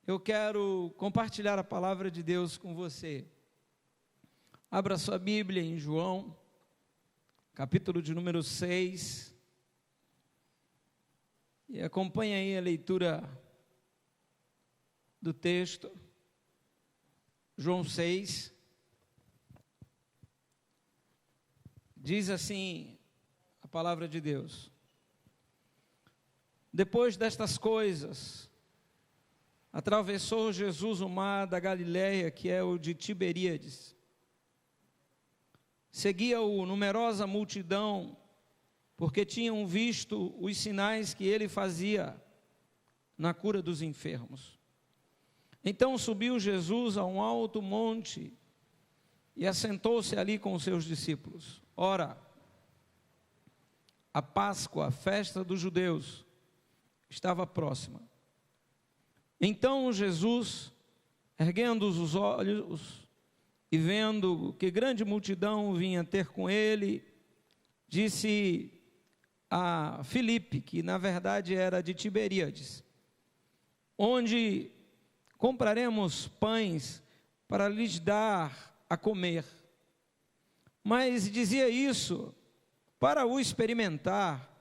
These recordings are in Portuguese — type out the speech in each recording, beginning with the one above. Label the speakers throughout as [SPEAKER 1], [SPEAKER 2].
[SPEAKER 1] eu quero compartilhar a palavra de Deus com você. Abra sua Bíblia em João, capítulo de número 6, e acompanhe aí a leitura do texto. João 6, diz assim a palavra de Deus: depois destas coisas, atravessou Jesus o mar da Galileia, que é o de Tiberíades. Seguia-o numerosa multidão, porque tinham visto os sinais que ele fazia na cura dos enfermos. Então subiu Jesus a um alto monte e assentou-se ali com os seus discípulos. Ora, a Páscoa, a festa dos judeus, estava próxima. Então Jesus, erguendo os olhos e vendo que grande multidão vinha ter com ele, disse a Filipe, que na verdade era de Tiberíades: onde compraremos pães para lhes dar a comer? Mas dizia isso para o experimentar,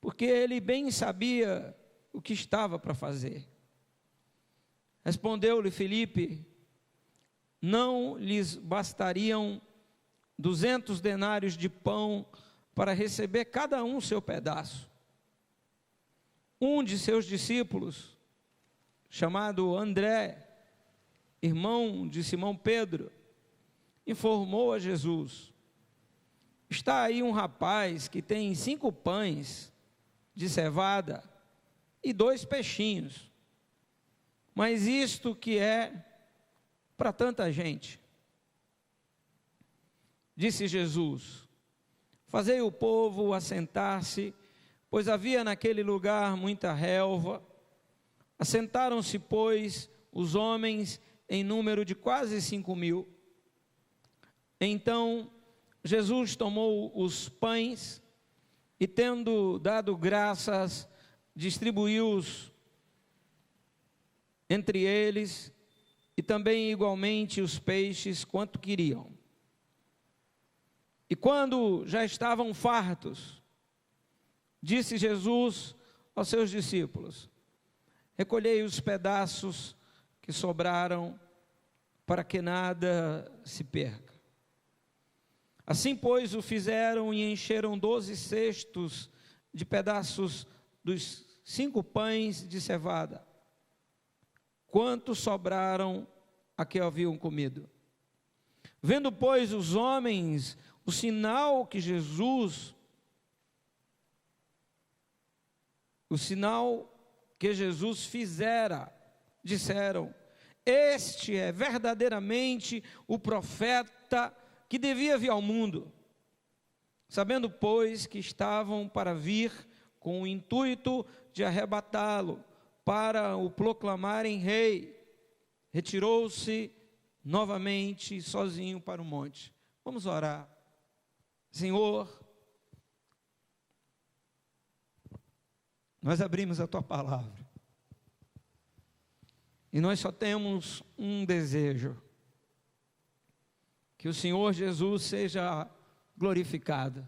[SPEAKER 1] porque ele bem sabia o que estava para fazer. Respondeu-lhe Filipe: não lhes bastariam 200 denários de pão para receber cada um seu pedaço? Um de seus discípulos, chamado André, irmão de Simão Pedro, informou a Jesus: está aí um rapaz que tem 5 pães de cevada e 2 peixinhos, mas isto que é para tanta gente? Disse Jesus: fazei o povo assentar-se, pois havia naquele lugar muita relva. Assentaram-se, pois, os homens em número de quase 5.000. Então Jesus tomou os pães e, tendo dado graças, distribuiu-os entre eles, e também igualmente os peixes, quanto queriam. E quando já estavam fartos, disse Jesus aos seus discípulos: recolhei os pedaços que sobraram, para que nada se perca. Assim, pois, o fizeram e encheram 12 cestos de pedaços dos 5 pães de cevada, quantos sobraram a que haviam comido. Vendo, pois, os homens o sinal que Jesus fizera, disseram: este é verdadeiramente o profeta que devia vir ao mundo. Sabendo, pois, que estavam para vir com o intuito de arrebatá-lo, para o proclamarem rei, retirou-se novamente sozinho para o monte. Vamos orar. Senhor, nós abrimos a Tua palavra e nós só temos um desejo: que o Senhor Jesus seja glorificado,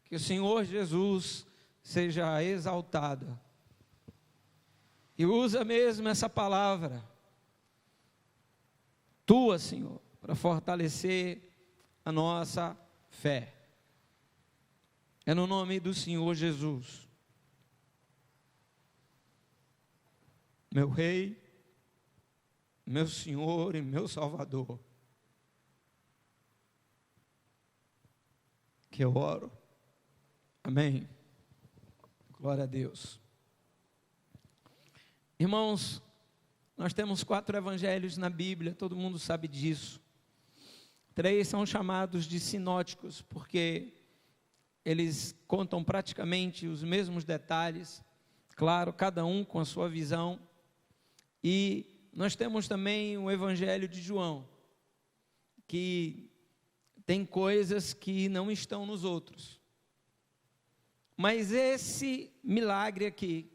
[SPEAKER 1] que o Senhor Jesus seja exaltado. E usa mesmo essa palavra Tua, Senhor, para fortalecer a nossa fé. É no nome do Senhor Jesus, meu Rei, meu Senhor e meu Salvador, que eu oro. Amém. Glória a Deus. Irmãos, nós temos 4 evangelhos na Bíblia, todo mundo sabe disso. 3 são chamados de sinóticos, porque eles contam praticamente os mesmos detalhes, claro, cada um com a sua visão. E nós temos também o evangelho de João, que tem coisas que não estão nos outros. Mas esse milagre aqui,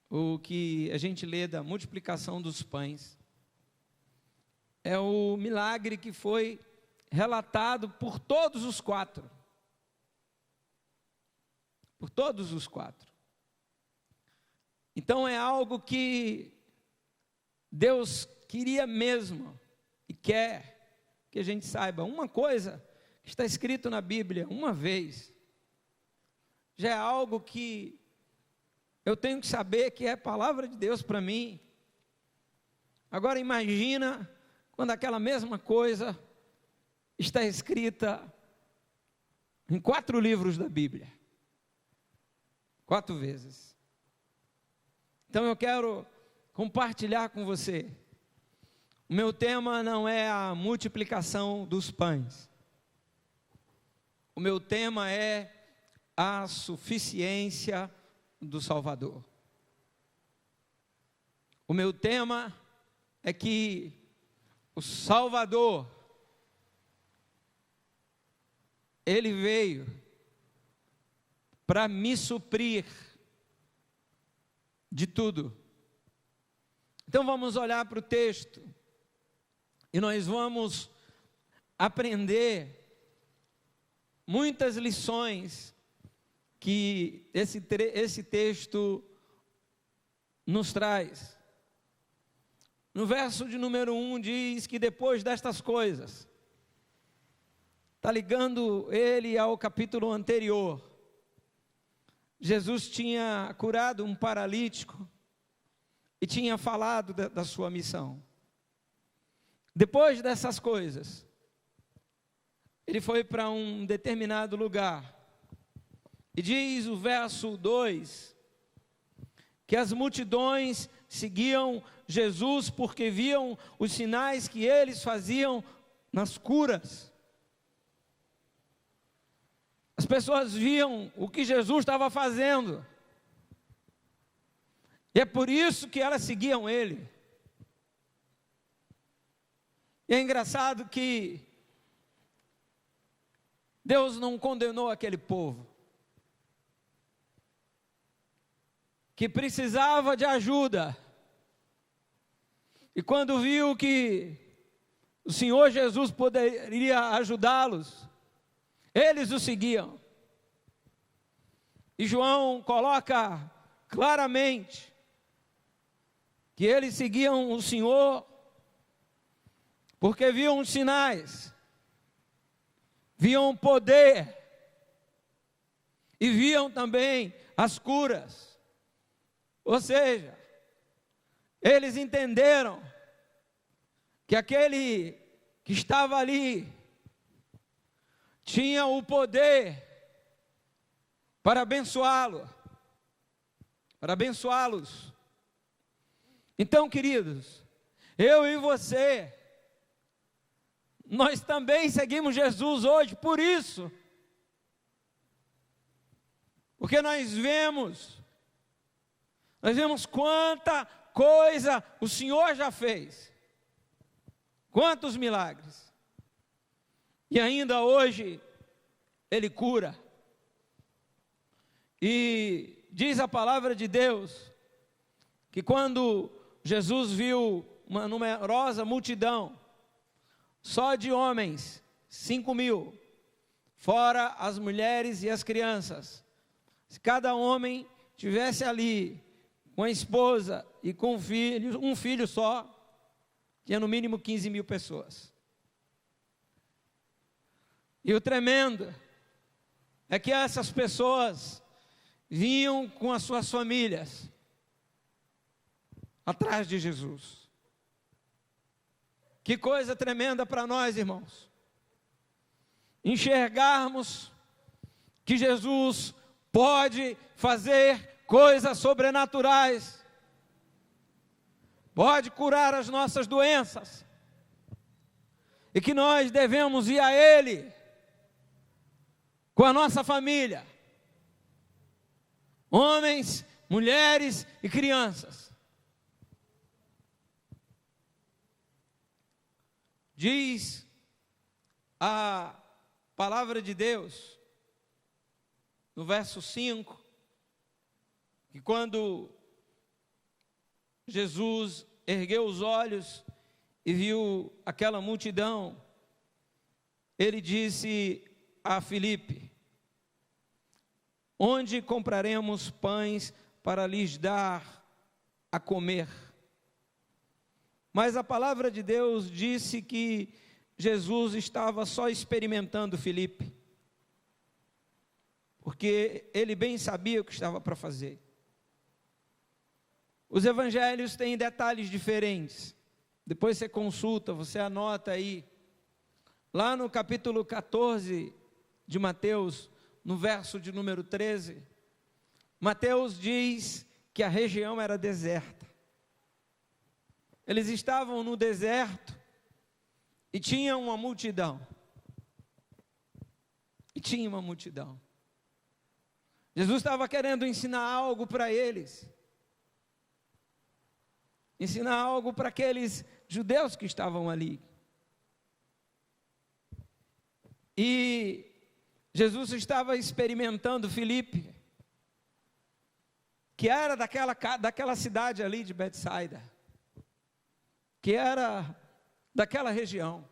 [SPEAKER 1] o que a gente lê da multiplicação dos pães. É o milagre que foi relatado por todos os quatro. Por todos os quatro. Então é algo que Deus queria mesmo e quer que a gente saiba. Uma coisa que está escrito na Bíblia uma vez, já é algo que eu tenho que saber que é palavra de Deus para mim. Agora imagina quando aquela mesma coisa está escrita em 4 livros da Bíblia. 4 vezes. Então eu quero compartilhar com você. O meu tema não é a multiplicação dos pães. O meu tema é a suficiência do Salvador. O meu tema é que o Salvador, Ele veio para me suprir de tudo. Então vamos olhar para o texto e nós vamos aprender muitas lições que esse texto nos traz. No verso de número 1 diz que depois destas coisas, está ligando ele ao capítulo anterior, Jesus tinha curado um paralítico e tinha falado da sua missão. Depois dessas coisas, ele foi para um determinado lugar. E diz o verso 2, que as multidões seguiam Jesus porque viam os sinais que eles faziam nas curas. As pessoas viam o que Jesus estava fazendo. E é por isso que elas seguiam ele. E é engraçado que Deus não condenou aquele povo que precisava de ajuda. E quando viu que o Senhor Jesus poderia ajudá-los, eles o seguiam. E João coloca claramente que eles seguiam o Senhor porque viam os sinais, viam o poder e viam também as curas. Ou seja, eles entenderam que aquele que estava ali tinha o poder para abençoá-los. Então, queridos, eu e você, nós também seguimos Jesus hoje por isso. Porque nós vemos quanta coisa o Senhor já fez. Quantos milagres. E ainda hoje Ele cura. E diz a palavra de Deus que quando Jesus viu uma numerosa multidão, só de homens, 5.000, fora as mulheres e as crianças, se cada homem tivesse ali com a esposa e com um filho só, tinha no mínimo 15.000 pessoas. E o tremendo é que essas pessoas vinham com as suas famílias atrás de Jesus. Que coisa tremenda para nós, irmãos, enxergarmos que Jesus pode fazer coisas sobrenaturais, pode curar as nossas doenças, e que nós devemos ir a Ele com a nossa família, homens, mulheres e crianças. Diz a palavra de Deus, no verso 5, que quando Jesus ergueu os olhos e viu aquela multidão, ele disse a Filipe: onde compraremos pães para lhes dar a comer? Mas a palavra de Deus disse que Jesus estava só experimentando Filipe, porque ele bem sabia o que estava para fazer. Os evangelhos têm detalhes diferentes. Depois você consulta, você anota aí. Lá no capítulo 14 de Mateus, no verso de número 13, Mateus diz que a região era deserta. Eles estavam no deserto e tinha uma multidão. Jesus estava querendo ensinar algo para eles. Ensinar algo para aqueles judeus que estavam ali. E Jesus estava experimentando Filipe, que era daquela cidade ali de Betsaida, que era daquela região.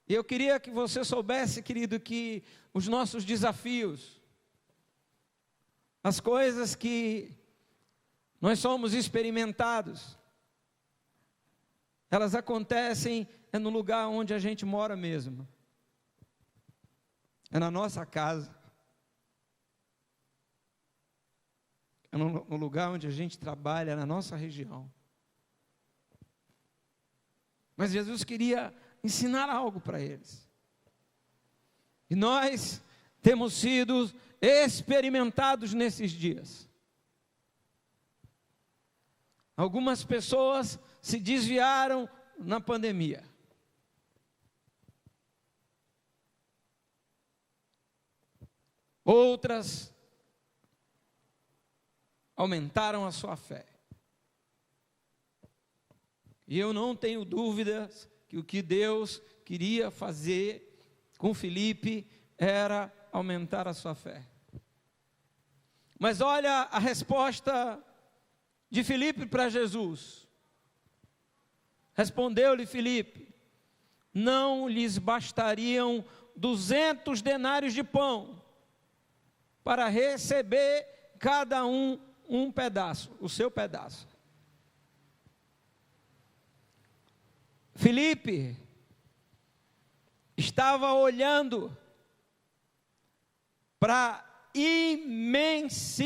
[SPEAKER 1] E eu queria que você soubesse, querido, que os nossos desafios, as coisas que nós somos experimentados, elas acontecem no lugar onde a gente mora mesmo. É na nossa casa. É no lugar onde a gente trabalha, na nossa região. Mas Jesus queria ensinar algo para eles. E nós temos sido experimentados nesses dias. Algumas pessoas se desviaram na pandemia. Outras aumentaram a sua fé. E eu não tenho dúvidas que o que Deus queria fazer com Filipe era aumentar a sua fé. Mas olha a resposta de Filipe para Jesus. Respondeu-lhe Filipe: não lhes bastariam 200 denários de pão para receber cada um pedaço, o seu pedaço. Filipe estava olhando para a imensidão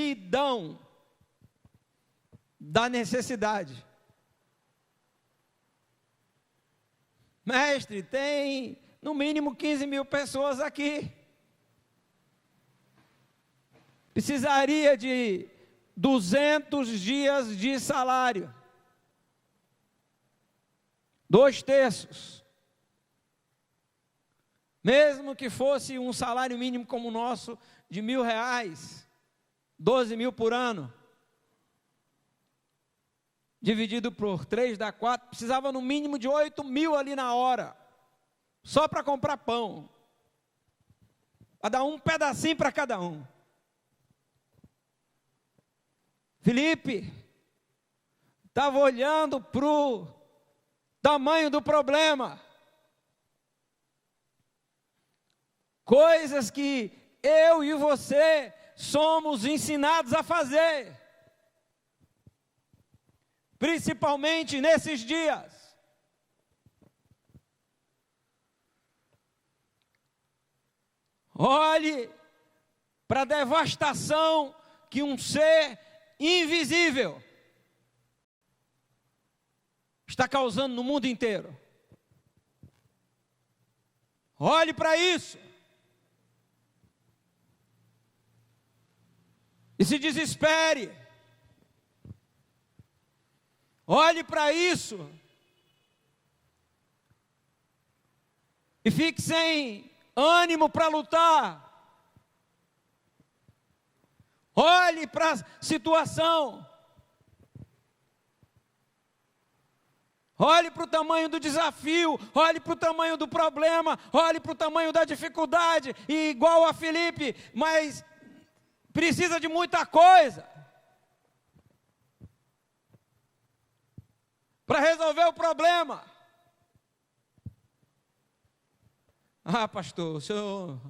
[SPEAKER 1] da necessidade. Mestre, tem no mínimo 15 mil pessoas aqui. Precisaria de 200 dias de salário. 2/3. Mesmo que fosse um salário mínimo como o nosso, de R$1.000, 12 mil por ano, dividido por 3 dá 4, precisava no mínimo de 8 mil ali na hora, só para comprar pão, para dar um pedacinho para cada um. Filipe estava olhando para o tamanho do problema, coisas que eu e você somos ensinados a fazer, principalmente nesses dias. Olhe para a devastação que um ser invisível está causando no mundo inteiro. Olhe para isso e se desespere. Olhe para isso e fique sem ânimo para lutar. Olhe para a situação. Olhe para o tamanho do desafio, olhe para o tamanho do problema, olhe para o tamanho da dificuldade, e igual a Filipe, mas precisa de muita coisa. para resolver o problema. Ah, pastor, o senhor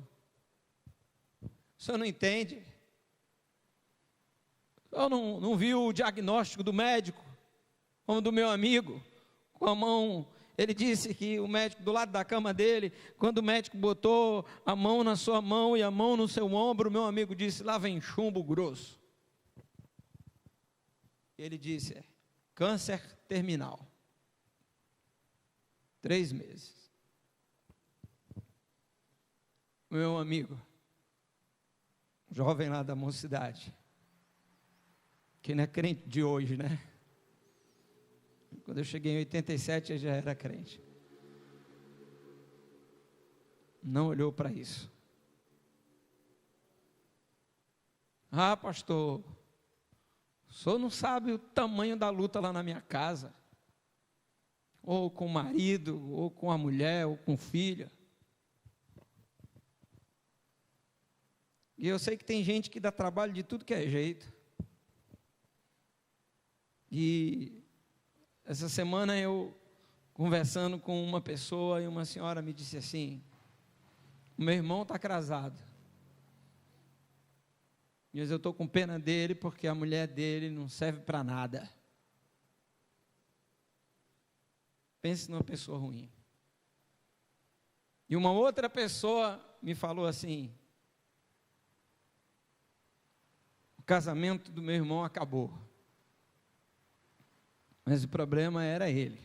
[SPEAKER 1] não entende? O senhor não viu o diagnóstico do médico, como do meu amigo, com a mão. Ele disse que o médico do lado da cama dele, quando o médico botou a mão na sua mão e a mão no seu ombro, meu amigo disse: lá vem chumbo grosso. Ele disse: câncer terminal. 3 meses. Meu amigo, jovem lá da mocidade, que não é crente de hoje, né? Quando eu cheguei em 87, eu já era crente. Não olhou para isso. Ah, pastor, o senhor não sabe o tamanho da luta lá na minha casa, ou com o marido, ou com a mulher, ou com o filho. E eu sei que tem gente que dá trabalho de tudo que é jeito. E essa semana eu, conversando com uma pessoa, e uma senhora me disse assim: o meu irmão está casado, mas eu estou com pena dele porque a mulher dele não serve para nada. Pense numa pessoa ruim. E uma outra pessoa me falou assim: o casamento do meu irmão acabou. Mas o problema era ele,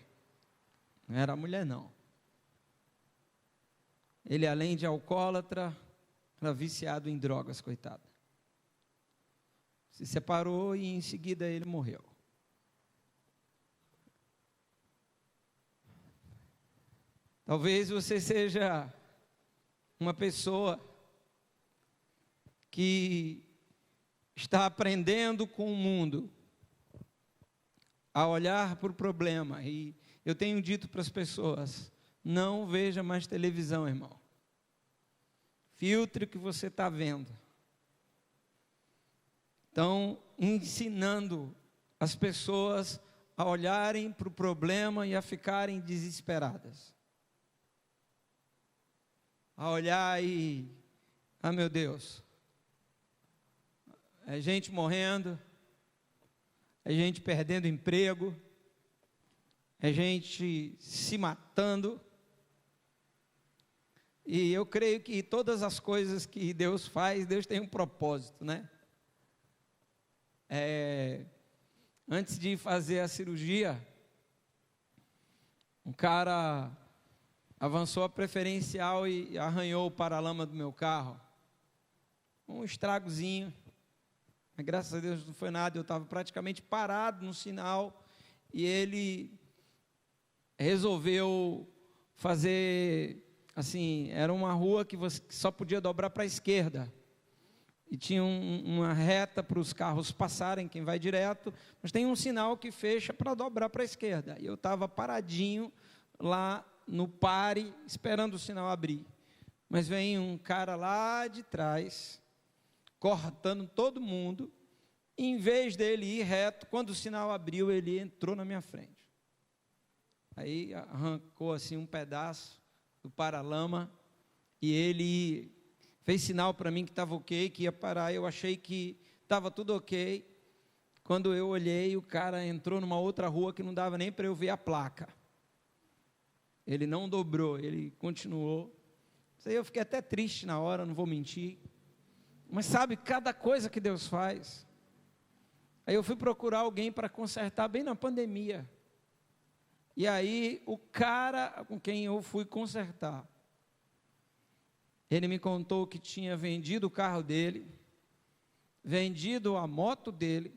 [SPEAKER 1] não era a mulher não. Ele, além de alcoólatra, era viciado em drogas, coitado. Se separou e em seguida ele morreu. Talvez você seja uma pessoa que está aprendendo com o mundo a olhar para o problema. E eu tenho dito para as pessoas: não veja mais televisão, irmão. Filtre o que você está vendo. Estão ensinando as pessoas a olharem para o problema e a ficarem desesperadas. A olhar e, ah, meu Deus, é gente morrendo, é gente perdendo emprego, é gente se matando. E eu creio que todas as coisas que Deus faz, Deus tem um propósito, né? Antes de fazer a cirurgia, um cara avançou a preferencial e arranhou o paralama do meu carro. Um estragozinho. Mas graças a Deus não foi nada, eu estava praticamente parado no sinal e ele resolveu fazer, assim, era uma rua que você só podia dobrar para a esquerda. E tinha uma reta para os carros passarem, quem vai direto, mas tem um sinal que fecha para dobrar para a esquerda. E eu estava paradinho lá no pare, esperando o sinal abrir. Mas vem um cara lá de trás, cortando todo mundo, e em vez dele ir reto, quando o sinal abriu, ele entrou na minha frente. Aí arrancou assim um pedaço do paralama, e ele fez sinal para mim que estava ok, que ia parar. Eu achei que estava tudo ok. Quando eu olhei, o cara entrou numa outra rua que não dava nem para eu ver a placa. Ele não dobrou, ele continuou. Isso aí eu fiquei até triste na hora, não vou mentir. Mas sabe, cada coisa que Deus faz. Aí eu fui procurar alguém para consertar bem na pandemia. E aí o cara com quem eu fui consertar, ele me contou que tinha vendido o carro dele, vendido a moto dele,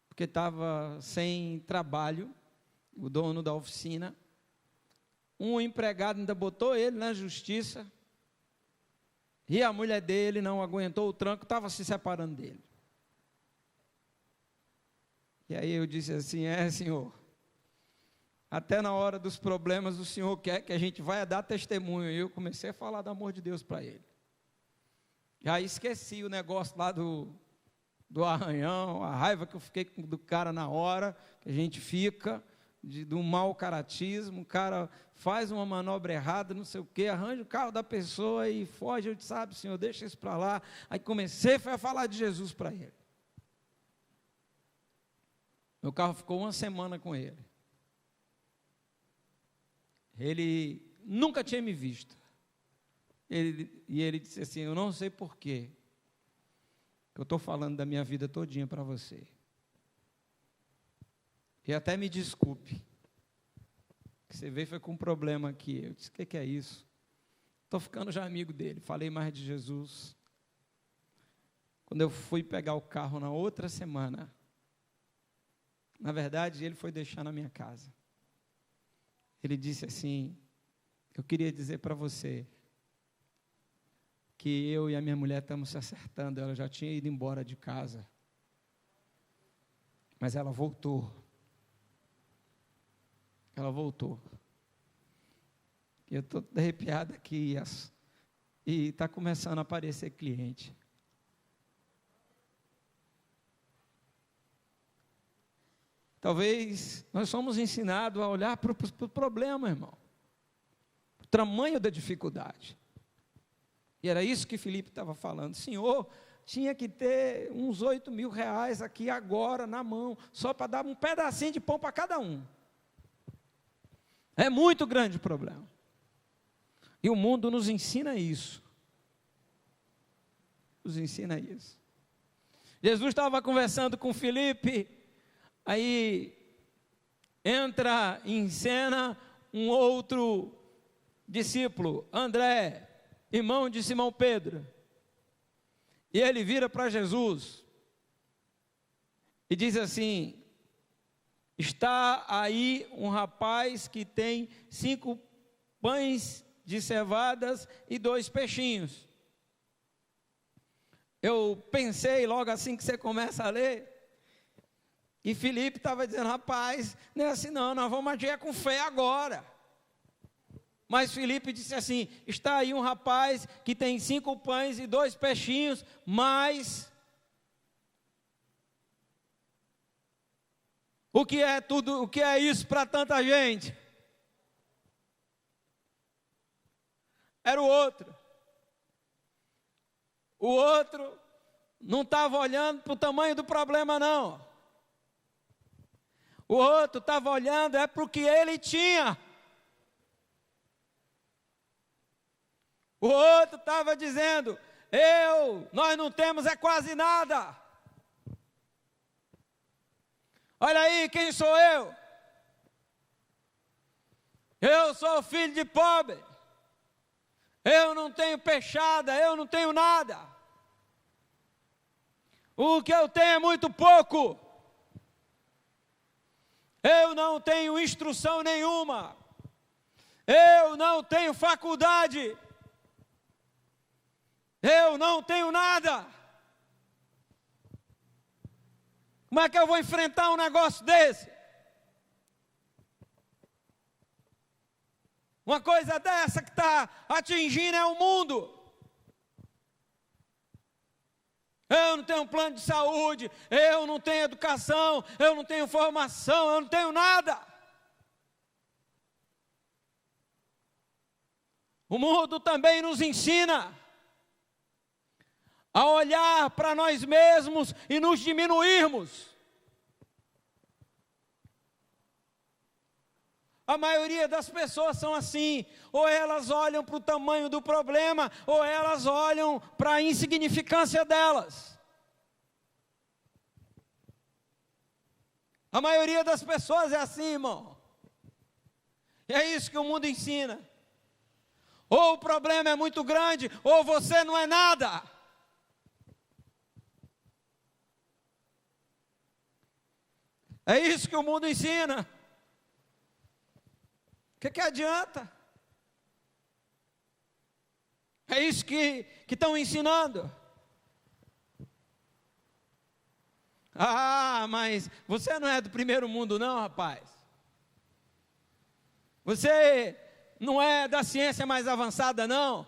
[SPEAKER 1] porque estava sem trabalho, o dono da oficina. Um empregado ainda botou ele na justiça, e a mulher dele não aguentou o tranco, estava se separando dele. E aí eu disse assim: Senhor, até na hora dos problemas o Senhor quer que a gente vá dar testemunho. E eu comecei a falar do amor de Deus para ele. Já esqueci o negócio lá do arranhão, a raiva que eu fiquei do cara na hora, que a gente fica, do mau caratismo, o cara faz uma manobra errada, não sei o quê, arranja o carro da pessoa e foge. Eu disse, sabe, Senhor, deixa isso para lá. Aí comecei a falar de Jesus para ele. Meu carro ficou uma semana com ele. Ele nunca tinha me visto. E ele disse assim, eu não sei porquê, eu estou falando da minha vida todinha para você. E até me desculpe, que você veio foi com um problema aqui. Eu disse, o que é isso? Estou ficando já amigo dele, falei mais de Jesus. Quando eu fui pegar o carro na outra semana, na verdade, ele foi deixar na minha casa. Ele disse assim, eu queria dizer para você, que eu e a minha mulher estamos se acertando, ela já tinha ido embora de casa, mas ela voltou. Ela voltou. E eu estou arrepiado aqui, e está começando a aparecer cliente. Talvez nós somos ensinados a olhar para o problema, irmão, o tamanho da dificuldade. E era isso que Filipe estava falando. Senhor, tinha que ter uns 8 mil reais aqui agora na mão, só para dar um pedacinho de pão para cada um. É muito grande o problema. E o mundo nos ensina isso. Nos ensina isso. Jesus estava conversando com Filipe, aí entra em cena um outro discípulo, André, irmão de Simão Pedro, e ele vira para Jesus e diz assim, está aí um rapaz que tem 5 pães de cevadas e 2 peixinhos. Eu pensei logo assim que você começa a ler, e Filipe estava dizendo, rapaz, não é assim não, nós vamos agir com fé agora. Mas Filipe disse assim, está aí um rapaz que tem 5 pães e 2 peixinhos, mas o que é isso para tanta gente? Era o outro. O outro não estava olhando para o tamanho do problema, não. O outro estava olhando para o que ele tinha. O outro estava dizendo, nós não temos quase nada. Olha aí, quem sou eu? Eu sou filho de pobre. Eu não tenho peixada, eu não tenho nada. O que eu tenho é muito pouco. Eu não tenho instrução nenhuma. Eu não tenho faculdade. Eu não tenho nada. Como é que eu vou enfrentar um negócio desse? Uma coisa dessa que está atingindo é o mundo. Eu não tenho um plano de saúde, eu não tenho educação, eu não tenho formação, eu não tenho nada. O mundo também nos ensina a olhar para nós mesmos e nos diminuirmos. A maioria das pessoas são assim, ou elas olham para o tamanho do problema, ou elas olham para a insignificância delas. A maioria das pessoas é assim, irmão. E é isso que o mundo ensina. Ou o problema é muito grande, ou você não é nada. É isso que o mundo ensina. O que adianta? É isso que estão ensinando. Ah, mas você não é do primeiro mundo não, rapaz. Você não é da ciência mais avançada não.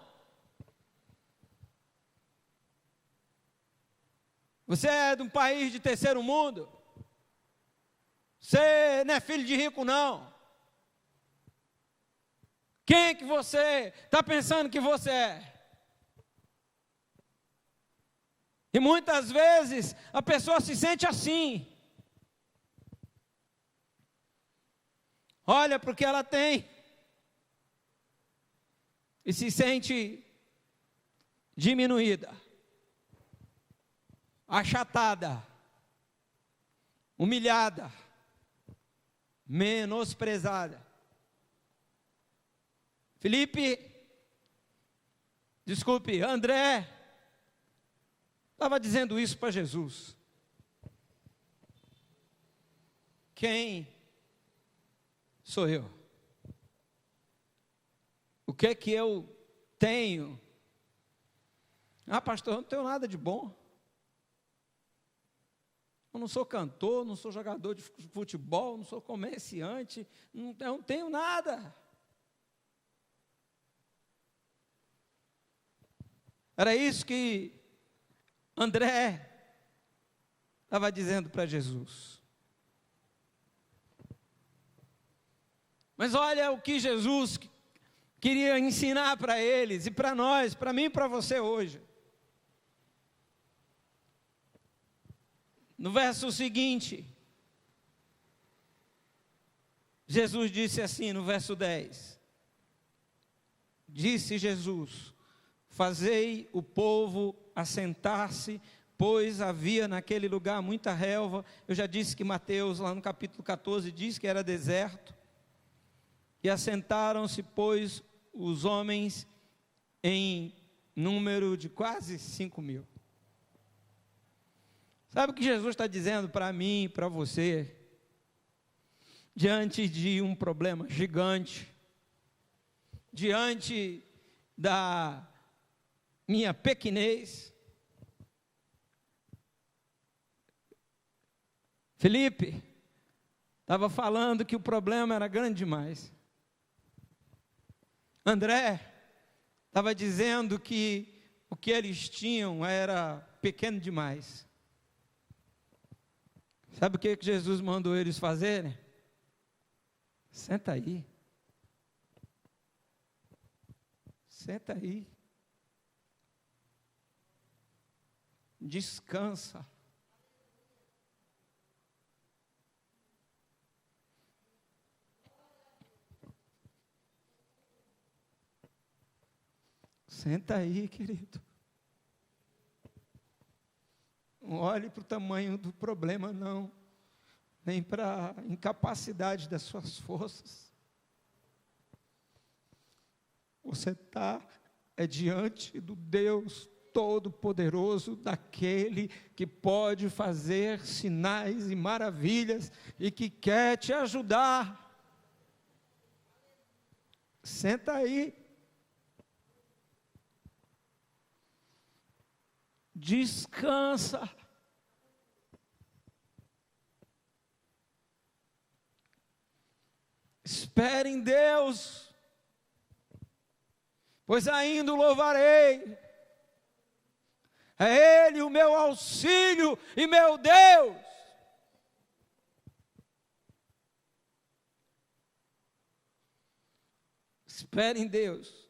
[SPEAKER 1] Você é de um país de terceiro mundo. Você não é filho de rico, não. Quem que você está pensando que você é? E muitas vezes a pessoa se sente assim. Olha para o que ela tem e se sente diminuída, achatada, humilhada, menosprezada. André estava dizendo isso para Jesus. Quem sou eu? O que é que eu tenho? Ah, pastor, eu não tenho nada de bom. Eu não sou cantor, não sou jogador de futebol, não sou comerciante, eu não tenho nada. Era isso que André estava dizendo para Jesus. Mas olha o que Jesus queria ensinar para eles e para nós, para mim e para você hoje. No verso seguinte, Jesus disse assim, no verso 10. Disse Jesus: fazei o povo assentar-se, pois havia naquele lugar muita relva. Eu já disse que Mateus, lá no capítulo 14, diz que era deserto. E assentaram-se, pois, os homens em número de quase 5.000. Sabe o que Jesus está dizendo para mim e para você? Diante de um problema gigante, diante da minha pequenez, Felipe estava falando que o problema era grande demais. André estava dizendo que o que eles tinham era pequeno demais. Sabe o que Jesus mandou eles fazerem? Senta aí. Senta aí. Descansa. Senta aí, querido. Não olhe para o tamanho do problema, não. Nem para a incapacidade das suas forças. Você está diante do Deus Todo-Poderoso, daquele que pode fazer sinais e maravilhas e que quer te ajudar. Senta aí. Descansa. Espere em Deus, pois ainda o louvarei. É Ele o meu auxílio e meu Deus. Espere em Deus.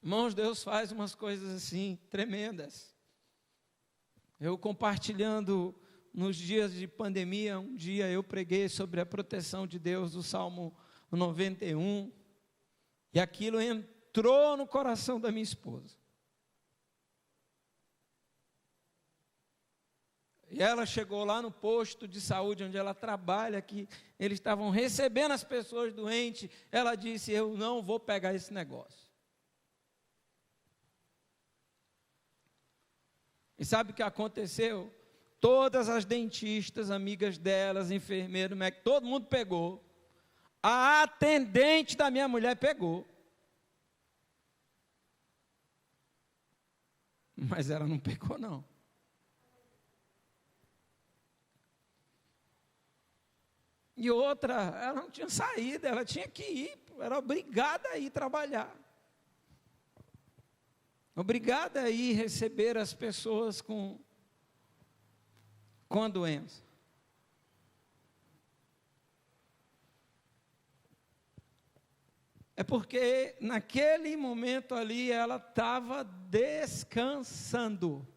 [SPEAKER 1] Irmãos, Deus faz umas coisas assim, tremendas. Eu compartilhando nos dias de pandemia, um dia eu preguei sobre a proteção de Deus do Salmo 91, e aquilo entrou no coração da minha esposa. E ela chegou lá no posto de saúde onde ela trabalha, que eles estavam recebendo as pessoas doentes. Ela disse: eu não vou pegar esse negócio. E sabe o que aconteceu? Todas as dentistas, amigas delas, enfermeiros, médicos, todo mundo pegou. A atendente da minha mulher pegou. Mas ela não pegou, não. E outra, ela não tinha saída, ela tinha que ir, era obrigada a ir trabalhar. Obrigado a ir receber as pessoas com a doença. É porque naquele momento ali ela estava descansando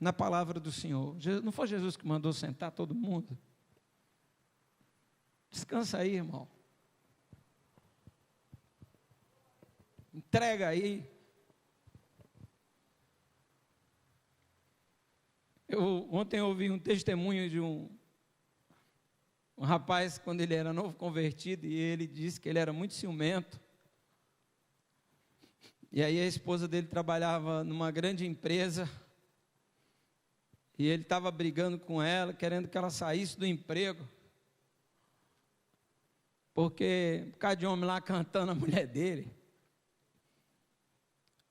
[SPEAKER 1] na palavra do Senhor. Não foi Jesus que mandou sentar todo mundo? Descansa aí, irmão. Entrega aí. Ontem eu ouvi um testemunho de um rapaz, quando ele era novo convertido, e ele disse que ele era muito ciumento. E aí a esposa dele trabalhava numa grande empresa, e ele estava brigando com ela, querendo que ela saísse do emprego, porque por causa de homem lá cantando a mulher dele.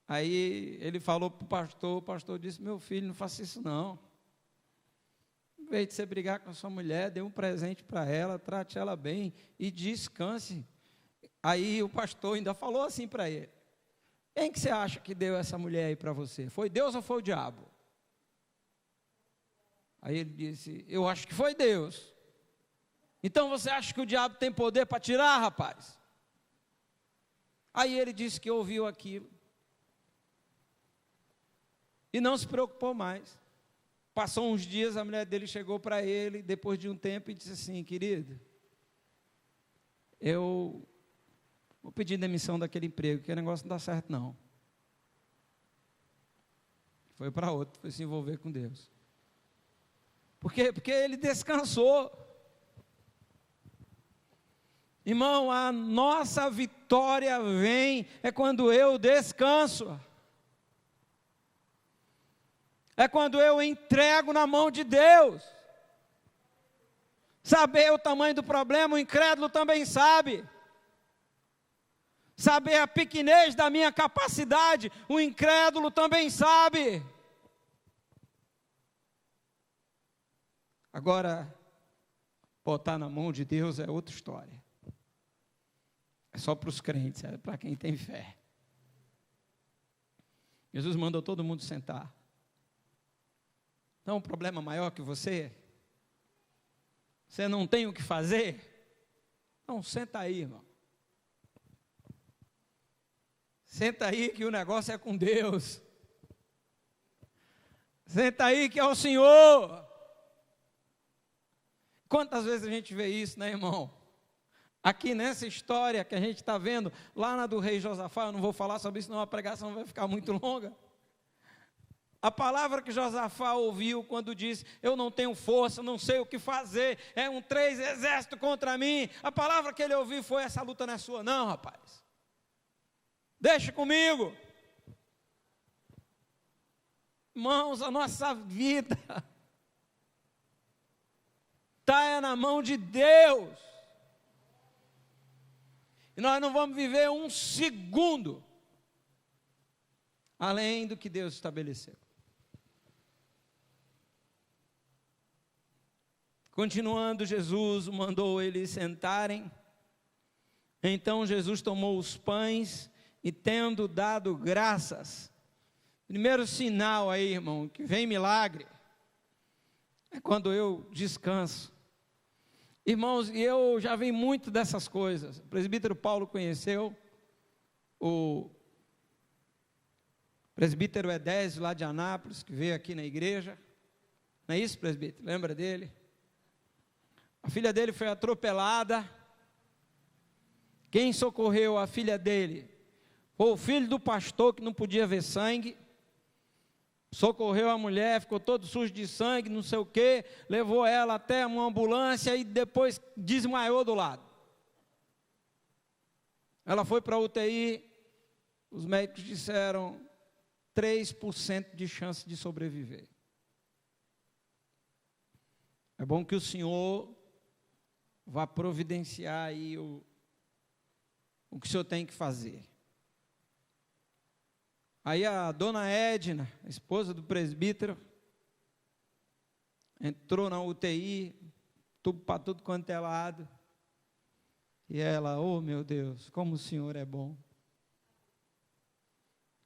[SPEAKER 1] Aí ele falou para o pastor disse: meu filho, não faça isso não. Em vez de você brigar com a sua mulher, dê um presente para ela, trate ela bem e descanse. Aí o pastor ainda falou assim para ele: quem que você acha que deu essa mulher aí para você? Foi Deus ou foi o diabo? Aí ele disse: eu acho que foi Deus. Então você acha que o diabo tem poder para tirar, rapaz? Aí ele disse que ouviu aquilo e não se preocupou mais. Passou uns dias, a mulher dele chegou para ele, depois de um tempo, e disse assim: querido, eu vou pedir demissão daquele emprego, que o negócio não dá certo não. Foi para outro, foi se envolver com Deus. Por quê? Porque ele descansou. Irmão, a nossa vitória vem quando eu descanso. É quando eu entrego na mão de Deus. Saber o tamanho do problema, o incrédulo também sabe. Saber a pequenez da minha capacidade, o incrédulo também sabe. Agora, botar na mão de Deus é outra história. É só para os crentes, é para quem tem fé. Jesus mandou todo mundo sentar. Não, um problema maior que você? Você não tem o que fazer? Não, senta aí, irmão. Senta aí que o negócio é com Deus. Senta aí que é o Senhor. Quantas vezes a gente vê isso, né, irmão? Aqui nessa história que a gente está vendo, lá na do rei Josafá, eu não vou falar sobre isso, senão a pregação vai ficar muito longa. A palavra que Josafá ouviu quando disse: eu não tenho força, não sei o que fazer, é 3 exércitos contra mim. A palavra que ele ouviu foi: essa luta não é sua não, rapaz. Deixa comigo. Irmãos, a nossa vida está na mão de Deus. E nós não vamos viver um segundo além do que Deus estabeleceu. Continuando, Jesus mandou eles sentarem. Então Jesus tomou os pães e, tendo dado graças, primeiro sinal aí, irmão, que vem milagre, é quando eu descanso. Irmãos, eu já vi muito dessas coisas. O presbítero Paulo conheceu o presbítero Edésio lá de Anápolis, que veio aqui na igreja. Não é isso, presbítero? Lembra dele? A filha dele foi atropelada. Quem socorreu a filha dele foi o filho do pastor, que não podia ver sangue. Socorreu a mulher, ficou todo sujo de sangue, não sei o quê. Levou ela até uma ambulância e depois desmaiou do lado. Ela foi para a UTI. Os médicos disseram 3% de chance de sobreviver. É bom que o Senhor vá providenciar aí o que o senhor tem que fazer. Aí a dona Edna, a esposa do presbítero, entrou na UTI, tubo para tudo quanto é lado. E ela: oh meu Deus, como o Senhor é bom.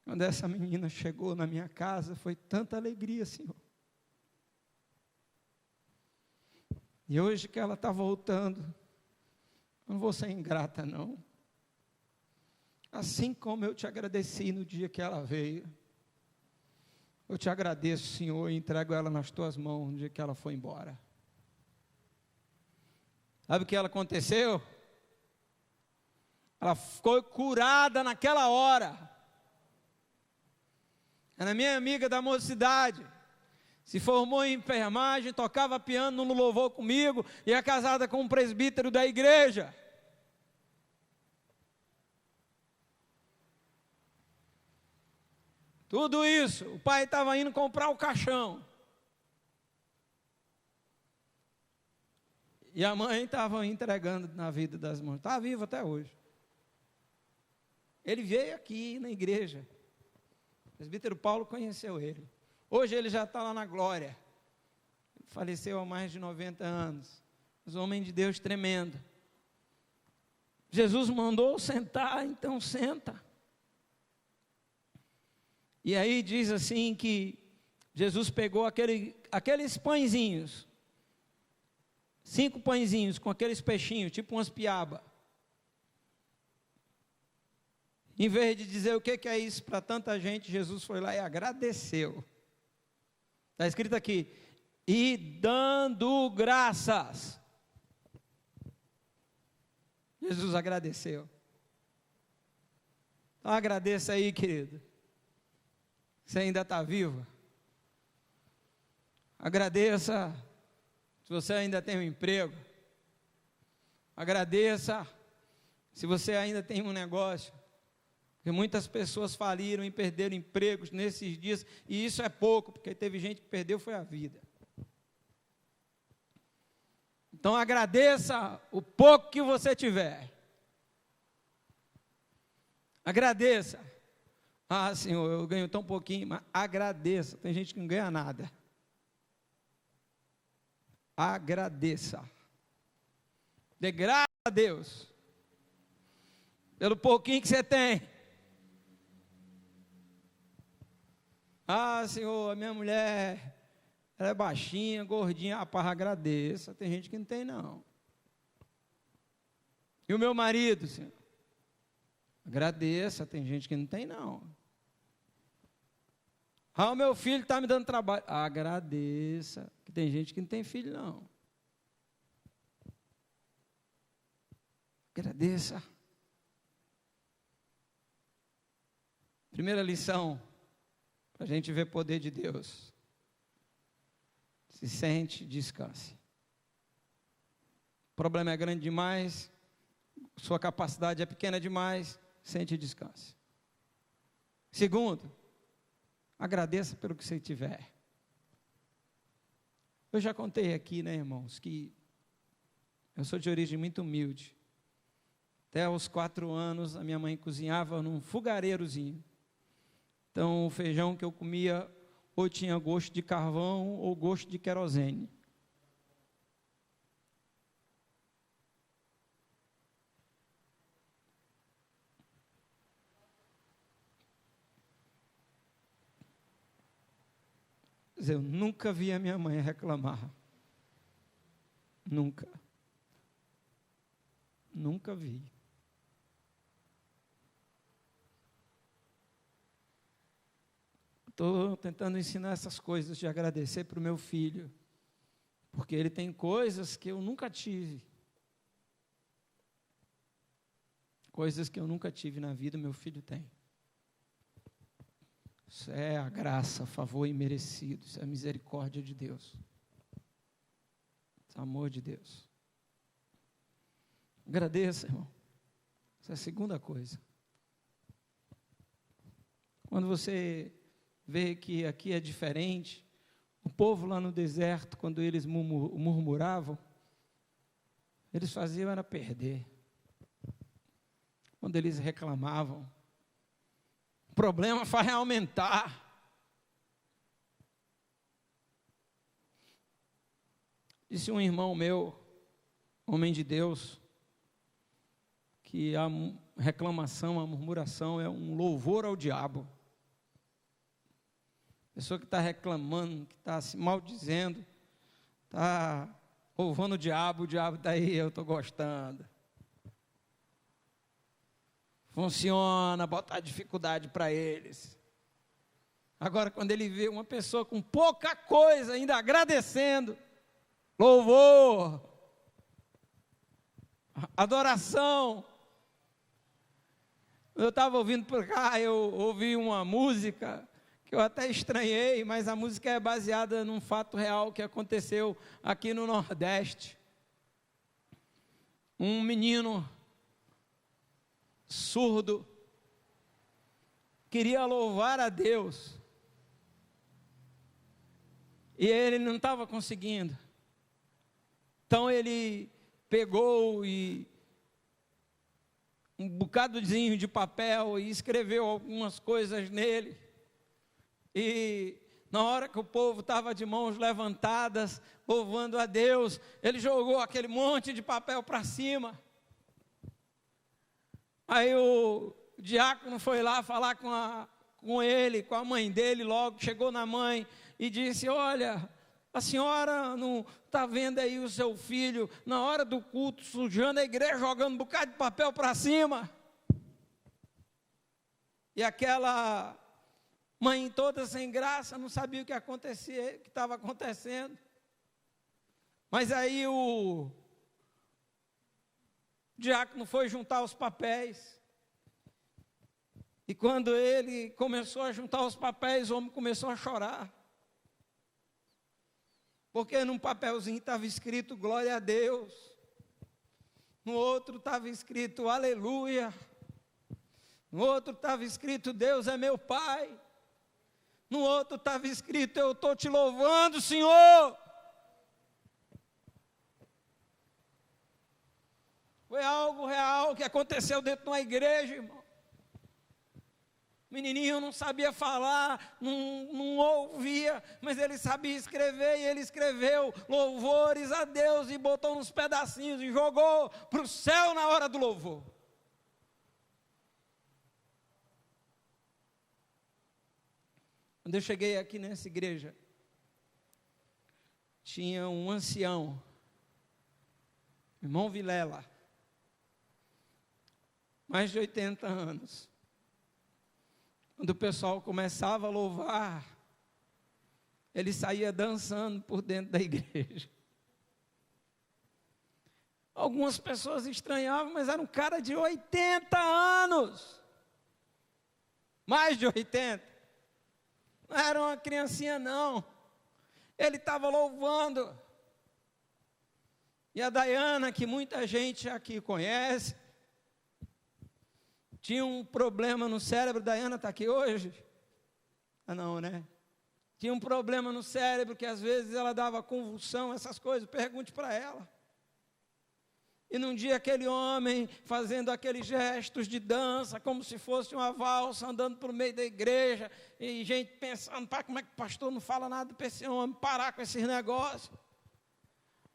[SPEAKER 1] Quando essa menina chegou na minha casa, foi tanta alegria, Senhor. E hoje que ela está voltando, eu não vou ser ingrata, não. Assim como eu te agradeci no dia que ela veio, eu te agradeço, Senhor, e entrego ela nas tuas mãos no dia que ela foi embora. Sabe o que aconteceu? Ela ficou curada naquela hora. Era minha amiga da mocidade. Se formou em enfermagem, tocava piano no louvor comigo, e é casada com um presbítero da igreja. Tudo isso, o pai estava indo comprar o caixão. E a mãe estava entregando na vida das mães. Está vivo até hoje. Ele veio aqui na igreja. O presbítero Paulo conheceu ele. Hoje ele já está lá na glória. Ele faleceu há mais de 90 anos. Mas um homem de Deus tremendo. Jesus mandou sentar, então senta. E aí diz assim que Jesus pegou aqueles pãezinhos, 5 pãezinhos com aqueles peixinhos, tipo umas piaba. Em vez de dizer o que é isso para tanta gente, Jesus foi lá e agradeceu. Está escrito aqui, e dando graças. Jesus agradeceu. Então agradeça aí, querido. Você ainda está vivo. Agradeça se você ainda tem um emprego. Agradeça se você ainda tem um negócio. Porque muitas pessoas faliram e perderam empregos nesses dias. E isso é pouco, porque teve gente que perdeu foi a vida. Então agradeça o pouco que você tiver. Agradeça. Ah, Senhor, eu ganho tão pouquinho, mas agradeça. Tem gente que não ganha nada. Agradeça. Dê graças a Deus pelo pouquinho que você tem. Ah, Senhor, a minha mulher, ela é baixinha, gordinha. Rapaz, agradeça. Tem gente que não tem, não. E o meu marido, Senhor? Agradeça. Tem gente que não tem, não. Ah, o meu filho está me dando trabalho. Agradeça. Que tem gente que não tem filho, não. Agradeça. Primeira lição, para a gente ver o poder de Deus. Se sente, descanse. O problema é grande demais, sua capacidade é pequena demais, sente e descanse. Segundo, agradeça pelo que você tiver. Eu já contei aqui, né, irmãos, que eu sou de origem muito humilde. Até aos 4 anos, a minha mãe cozinhava num fogareirozinho. Então, o feijão que eu comia, ou tinha gosto de carvão, ou gosto de querosene. Eu nunca vi a minha mãe reclamar. Nunca. Nunca vi. Estou tentando ensinar essas coisas de agradecer para o meu filho, porque ele tem coisas que eu nunca tive. Coisas que eu nunca tive na vida, meu filho tem. Isso é a graça, favor imerecido, isso é a misericórdia de Deus. Isso é o amor de Deus. Agradeça, irmão. Essa é a segunda coisa. Quando você vê que aqui é diferente, o povo lá no deserto, quando eles murmuravam, eles faziam era perder. Quando eles reclamavam, o problema vai aumentar. Disse um irmão meu, homem de Deus, que a reclamação, a murmuração é um louvor ao diabo. pessoa que está reclamando, que está se maldizendo, está louvando o diabo está aí, eu estou gostando. Funciona, bota a dificuldade para eles. Agora, quando ele vê uma pessoa com pouca coisa, ainda agradecendo, louvor, adoração. Eu estava ouvindo por cá, eu ouvi uma música que eu até estranhei, mas a música é baseada num fato real que aconteceu aqui no Nordeste. Um menino surdo queria louvar a Deus e ele não estava conseguindo. Então ele pegou um bocadozinho de papel e escreveu algumas coisas nele. E na hora que o povo estava de mãos levantadas, louvando a Deus, ele jogou aquele monte de papel para cima. Aí o diácono foi lá falar com ele, com a mãe dele, logo chegou na mãe e disse: olha, a senhora não está vendo aí o seu filho, na hora do culto, sujando a igreja, jogando um bocado de papel para cima? E aquela mãe toda sem graça, não sabia o que acontecia, o que estava acontecendo. Mas aí o diácono foi juntar os papéis. E quando ele começou a juntar os papéis, o homem começou a chorar. Porque num papelzinho estava escrito glória a Deus. No outro estava escrito aleluia. No outro estava escrito Deus é meu Pai. No outro estava escrito eu estou te louvando, Senhor. Foi algo real que aconteceu dentro de uma igreja, irmão. O menininho não sabia falar, não ouvia, mas ele sabia escrever, e ele escreveu louvores a Deus, e botou uns pedacinhos, e jogou para o céu na hora do louvor. Quando eu cheguei aqui nessa igreja, tinha um ancião, irmão Vilela, mais de 80 anos. Quando o pessoal começava a louvar, ele saía dançando por dentro da igreja. Algumas pessoas estranhavam, mas era um cara de 80 anos. Mais de 80. Não era uma criancinha, não. Ele estava louvando. E a Dayana, que muita gente aqui conhece, tinha um problema no cérebro. Dayana está aqui hoje? Ah, não, né? Tinha um problema no cérebro que às vezes ela dava convulsão, essas coisas. Pergunte para ela. E num dia aquele homem fazendo aqueles gestos de dança, como se fosse uma valsa, andando por meio da igreja, e gente pensando, como é que o pastor não fala nada para esse homem parar com esses negócios?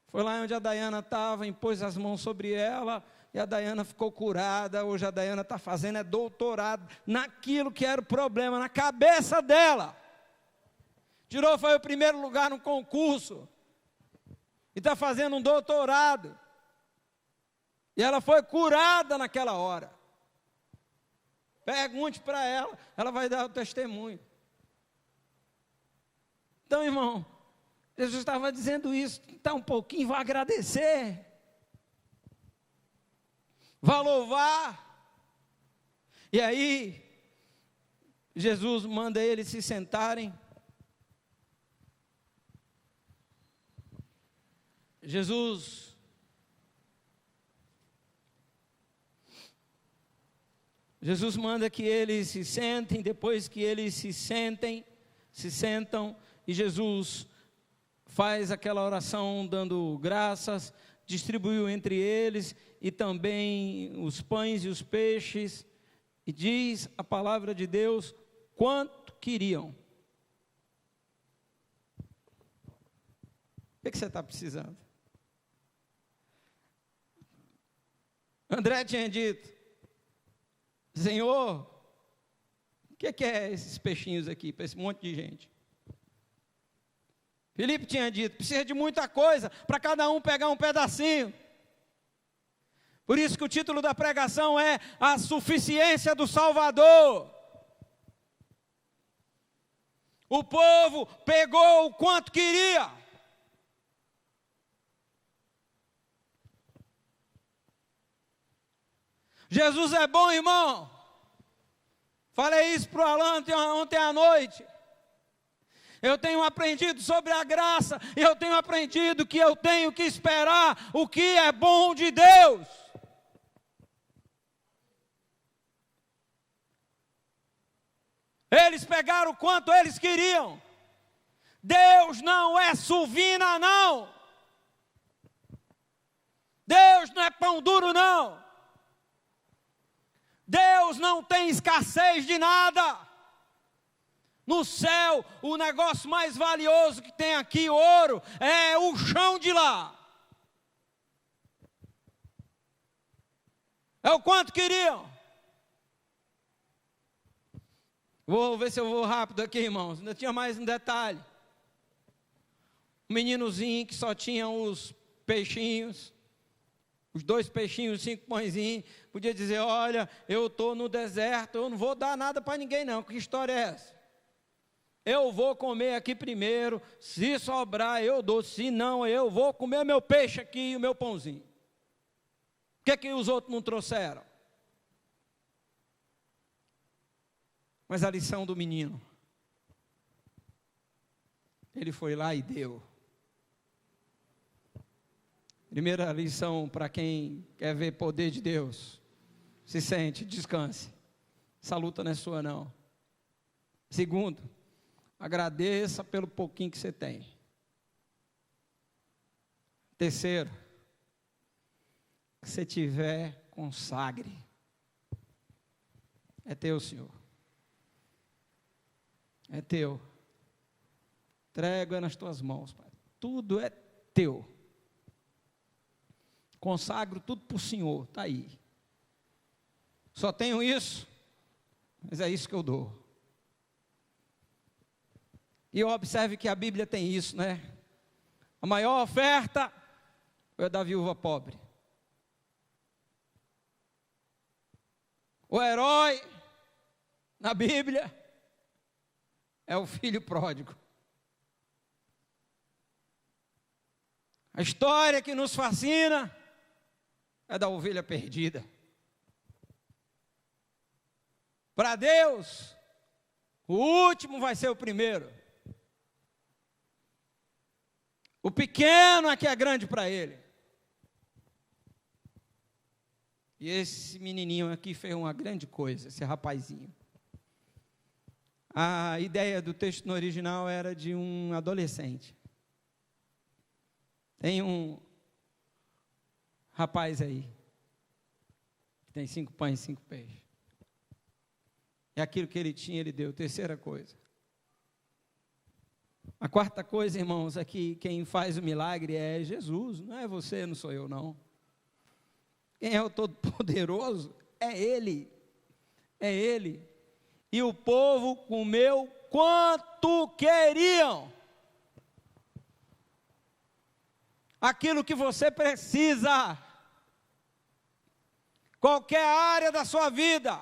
[SPEAKER 1] Foi lá onde a Dayana estava, impôs as mãos sobre ela, e a Dayana ficou curada. Hoje a Dayana está fazendo doutorado naquilo que era o problema, na cabeça dela. Foi o primeiro lugar no concurso, e está fazendo um doutorado. E ela foi curada naquela hora. Pergunte para ela, ela vai dar o testemunho. Então, irmão, Jesus estava dizendo isso, está um pouquinho, vai agradecer. Vai louvar. E aí, Jesus manda eles se sentarem. Jesus manda que eles se sentem. Depois que eles se sentam, e Jesus faz aquela oração dando graças, distribuiu entre eles, e também os pães e os peixes, e diz a palavra de Deus, quanto queriam. O que você está precisando? André tinha dito, Senhor, o que é esses peixinhos aqui, para esse monte de gente? Filipe tinha dito, precisa de muita coisa para cada um pegar um pedacinho. Por isso que o título da pregação é A Suficiência do Salvador. O povo pegou o quanto queria. Jesus é bom, irmão. Falei isso para o Alan ontem à noite. Eu tenho aprendido sobre a graça. E eu tenho aprendido que eu tenho que esperar o que é bom de Deus. Eles pegaram o quanto eles queriam. Deus não é suvina, não. Deus não é pão duro, não. Deus não tem escassez de nada. No céu, o negócio mais valioso que tem aqui, ouro, é o chão de lá. É o quanto queriam. Vou ver se eu vou rápido aqui, irmãos. Ainda tinha mais um detalhe. Um meninozinho que só tinha os peixinhos, os 2 peixinhos, 5 pãezinhos, podia dizer, olha, eu estou no deserto, eu não vou dar nada para ninguém não, que história é essa? Eu vou comer aqui primeiro, se sobrar eu dou, se não eu vou comer meu peixe aqui e o meu pãozinho. Por que os outros não trouxeram? Mas a lição do menino, ele foi lá e deu. Primeira lição para quem quer ver poder de Deus: se sente, descanse. Essa luta não é sua, não. Segundo, agradeça pelo pouquinho que você tem. Terceiro, que você tiver, consagre. É teu, Senhor. É teu. Entrega nas tuas mãos, Pai. Tudo é teu. Consagro tudo para o Senhor, está aí. Só tenho isso, mas é isso que eu dou. E observe que a Bíblia tem isso, né? A maior oferta é da viúva pobre. O herói na Bíblia é o filho pródigo. A história que nos fascina é da ovelha perdida. Para Deus, o último vai ser o primeiro. O pequeno é que é grande para ele. E esse menininho aqui fez uma grande coisa, esse rapazinho. A ideia do texto no original era de um adolescente. Tem um rapaz aí, que tem 5 pães e 5 peixes. E aquilo que ele tinha, ele deu. Terceira coisa. A quarta coisa, irmãos, é que quem faz o milagre é Jesus, não é você, não sou eu, não. Quem é o Todo-Poderoso é Ele. É Ele. E o povo comeu quanto queriam. Aquilo que você precisa. Qualquer área da sua vida.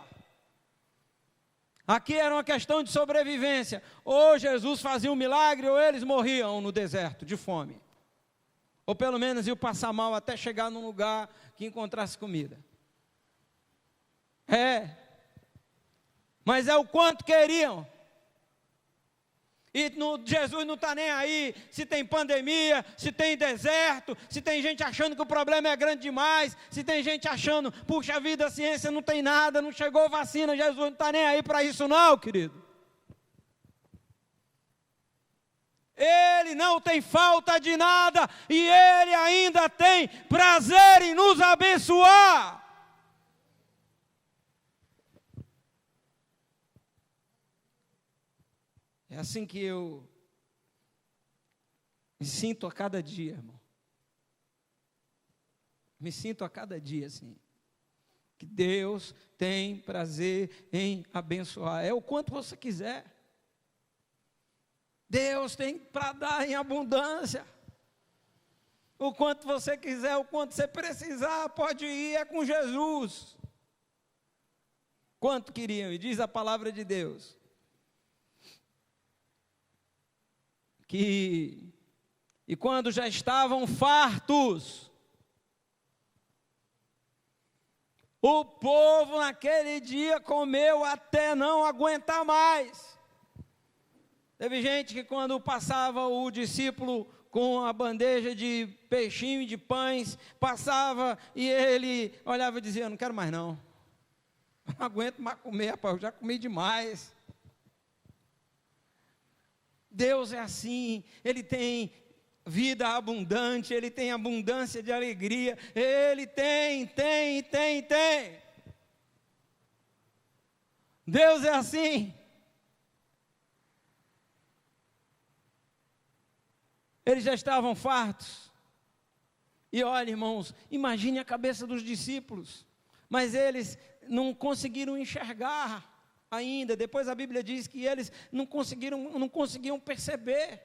[SPEAKER 1] Aqui era uma questão de sobrevivência. Ou Jesus fazia um milagre, ou eles morriam no deserto de fome. Ou pelo menos iam passar mal até chegar num lugar que encontrasse comida. Mas é o quanto queriam. E Jesus não está nem aí se tem pandemia, se tem deserto, se tem gente achando que o problema é grande demais, se tem gente achando, puxa vida, a ciência não tem nada, não chegou vacina, Jesus não está nem aí para isso não, querido. Ele não tem falta de nada e Ele ainda tem prazer em nos abençoar. É assim que eu me sinto a cada dia, irmão. Me sinto a cada dia assim. Que Deus tem prazer em abençoar. É o quanto você quiser. Deus tem para dar em abundância. O quanto você quiser, o quanto você precisar, pode ir, é com Jesus. Quanto queriam, e diz a palavra de Deus, e quando já estavam fartos, o povo naquele dia comeu até não aguentar mais. Teve gente que quando passava o discípulo com a bandeja de peixinho e de pães, passava e ele olhava e dizia: não quero mais não aguento mais comer, rapaz, eu já comi demais. Deus é assim, Ele tem vida abundante, Ele tem abundância de alegria, Ele tem. Deus é assim. Eles já estavam fartos. E olha, irmãos, imagine a cabeça dos discípulos, mas eles não conseguiram enxergar ainda. Depois a Bíblia diz que eles não conseguiam perceber,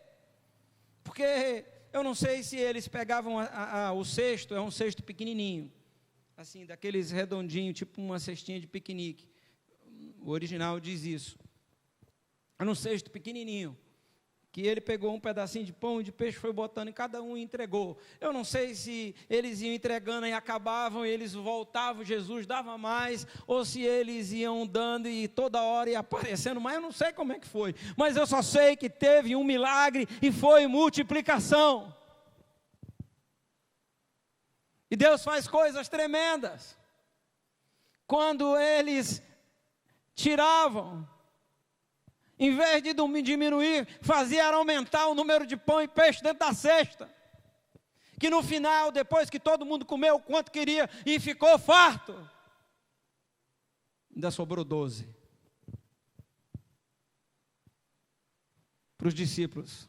[SPEAKER 1] porque eu não sei se eles pegavam o cesto, é um cesto pequenininho, assim, daqueles redondinhos, tipo uma cestinha de piquenique, o original diz isso, era um cesto pequenininho, que ele pegou um pedacinho de pão e de peixe, foi botando em cada um e entregou. Eu não sei se eles iam entregando e acabavam, eles voltavam, Jesus dava mais, ou se eles iam dando e toda hora ia aparecendo, mas eu não sei como é que foi. Mas eu só sei que teve um milagre e foi multiplicação. E Deus faz coisas tremendas. Quando eles tiravam, em vez de diminuir, fazia aumentar o número de pão e peixe dentro da cesta. Que no final, depois que todo mundo comeu o quanto queria e ficou farto, ainda sobrou 12. Para os discípulos.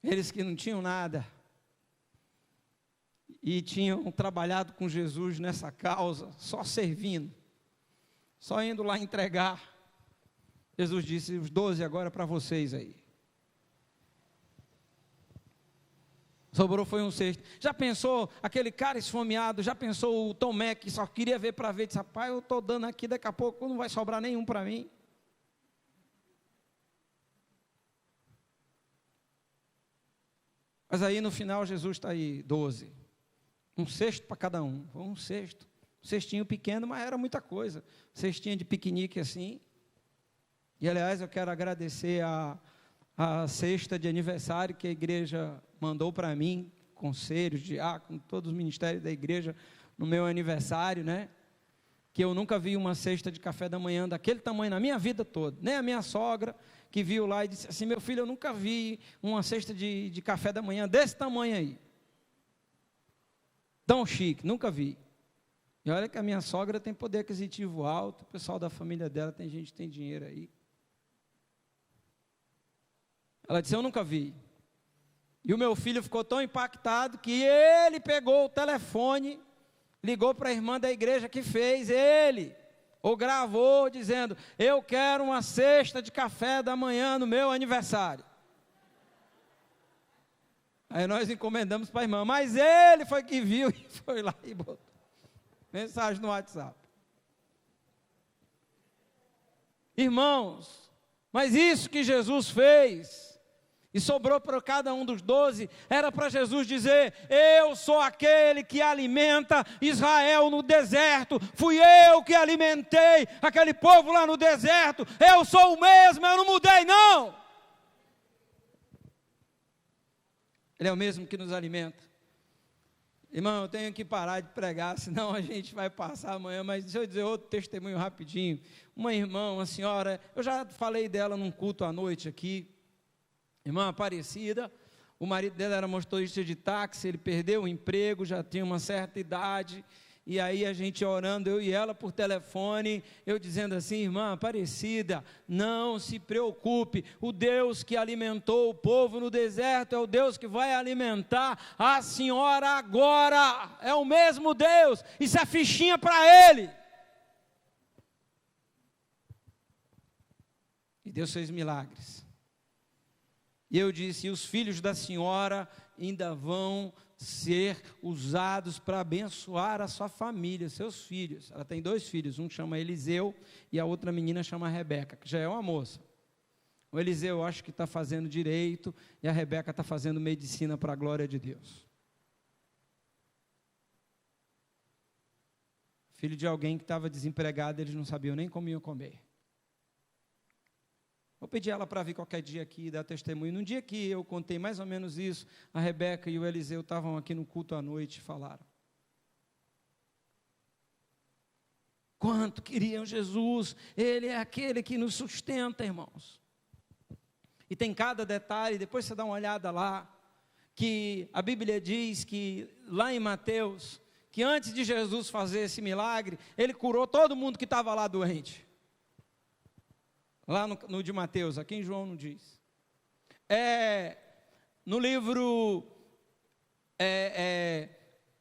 [SPEAKER 1] Eles que não tinham nada. E tinham trabalhado com Jesus nessa causa, só servindo. Só indo lá entregar. Jesus disse: os 12 agora para vocês aí. Sobrou foi um cesto. Já pensou aquele cara esfomeado? Já pensou o Tomé que só queria ver para ver? Disse: rapaz, eu estou dando aqui, daqui a pouco não vai sobrar nenhum para mim. Mas aí no final Jesus está aí, 12. Um cesto para cada um. Foi um cesto. Um cestinho pequeno, mas era muita coisa. Cestinha de piquenique assim. E, aliás, eu quero agradecer a cesta de aniversário que a igreja mandou para mim, conselhos, diáconos, todos os ministérios da igreja, no meu aniversário, né? Que eu nunca vi uma cesta de café da manhã daquele tamanho na minha vida toda. Nem a minha sogra, que viu lá e disse assim: meu filho, eu nunca vi uma cesta de café da manhã desse tamanho aí. Tão chique, nunca vi. E olha que a minha sogra tem poder aquisitivo alto, o pessoal da família dela tem gente que tem dinheiro aí. Ela disse: eu nunca vi. E o meu filho ficou tão impactado que ele pegou o telefone, ligou para a irmã da igreja que fez, ou gravou dizendo: eu quero uma cesta de café da manhã no meu aniversário. Aí nós encomendamos para a irmã, mas ele foi que viu e foi lá e botou mensagem no WhatsApp. Irmãos, mas isso que Jesus fez, e sobrou para cada um dos 12, era para Jesus dizer: eu sou aquele que alimenta Israel no deserto, fui eu que alimentei aquele povo lá no deserto, eu sou o mesmo, eu não mudei não. Ele é o mesmo que nos alimenta. Irmão, eu tenho que parar de pregar, senão a gente vai passar amanhã, mas deixa eu dizer outro testemunho rapidinho. Uma irmã, uma senhora, eu já falei dela num culto à noite aqui, irmã Aparecida, o marido dela era motorista de táxi, ele perdeu o emprego, já tinha uma certa idade, e aí a gente orando, eu e ela por telefone, eu dizendo assim: irmã Aparecida, não se preocupe, o Deus que alimentou o povo no deserto é o Deus que vai alimentar a senhora agora, é o mesmo Deus, isso é fichinha para Ele. E Deus fez milagres. E eu disse: e os filhos da senhora ainda vão ser usados para abençoar a sua família, seus filhos. Ela tem 2 filhos, um chama Eliseu e a outra menina chama Rebeca, que já é uma moça. O Eliseu eu acho que está fazendo direito e a Rebeca está fazendo medicina para a glória de Deus. Filho de alguém que estava desempregado, eles não sabiam nem como iam comer. Vou pedir ela para vir qualquer dia aqui e dar testemunho. Num dia que eu contei mais ou menos isso, a Rebeca e o Eliseu estavam aqui no culto à noite e falaram. Quanto queriam Jesus, Ele é aquele que nos sustenta, irmãos. E tem cada detalhe, depois você dá uma olhada lá, que a Bíblia diz que, lá em Mateus, que antes de Jesus fazer esse milagre, Ele curou todo mundo que estava lá doente. Lá no de Mateus, aqui em João não diz. No livro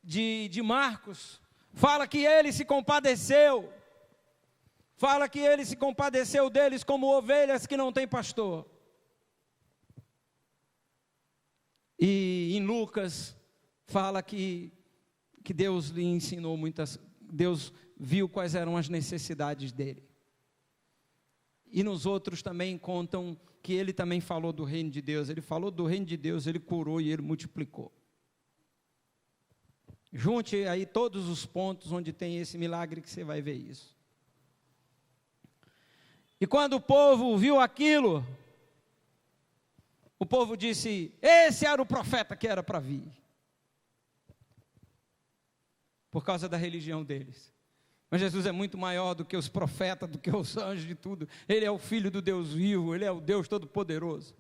[SPEAKER 1] de Marcos, fala que Ele se compadeceu. Fala que Ele se compadeceu deles como ovelhas que não têm pastor. E em Lucas, fala que Deus lhe ensinou Deus viu quais eram as necessidades dele. E nos outros também contam que ele também falou do reino de Deus. Ele falou do reino de Deus, ele curou e ele multiplicou. Junte aí todos os pontos onde tem esse milagre que você vai ver isso. E quando o povo viu aquilo, o povo disse: esse era o profeta que era para vir. Por causa da religião deles. Mas Jesus é muito maior do que os profetas, do que os anjos, de tudo. Ele é o Filho do Deus vivo, Ele é o Deus Todo-Poderoso.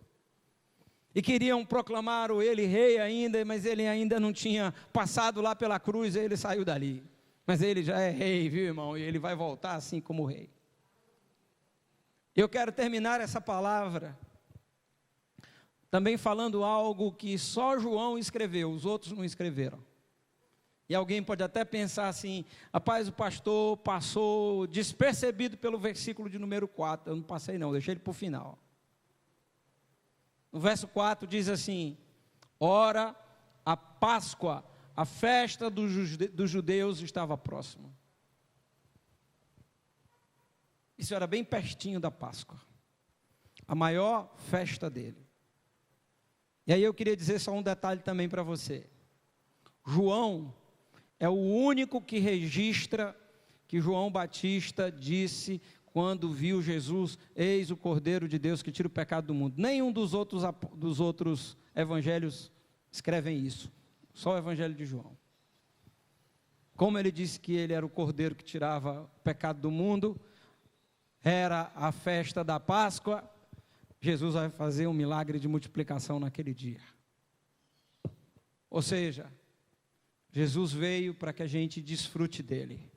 [SPEAKER 1] E queriam proclamar Ele rei ainda, mas Ele ainda não tinha passado lá pela cruz, Ele saiu dali. Mas Ele já é rei, viu, irmão? E Ele vai voltar assim como rei. Eu quero terminar essa palavra também falando algo que só João escreveu, os outros não escreveram. E alguém pode até pensar assim: rapaz, o pastor passou despercebido pelo versículo de número 4. Eu não passei não, deixei ele para o final. No verso 4 diz assim: ora, a Páscoa, a festa dos judeus estava próxima. Isso era bem pertinho da Páscoa, a maior festa dele. E aí eu queria dizer só um detalhe também para você. João é o único que registra que João Batista disse quando viu Jesus: eis o Cordeiro de Deus que tira o pecado do mundo. Nenhum dos outros evangelhos escrevem isso, só o evangelho de João. Como ele disse que ele era o Cordeiro que tirava o pecado do mundo, era a festa da Páscoa, Jesus vai fazer um milagre de multiplicação naquele dia. Ou seja, Jesus veio para que a gente desfrute dele.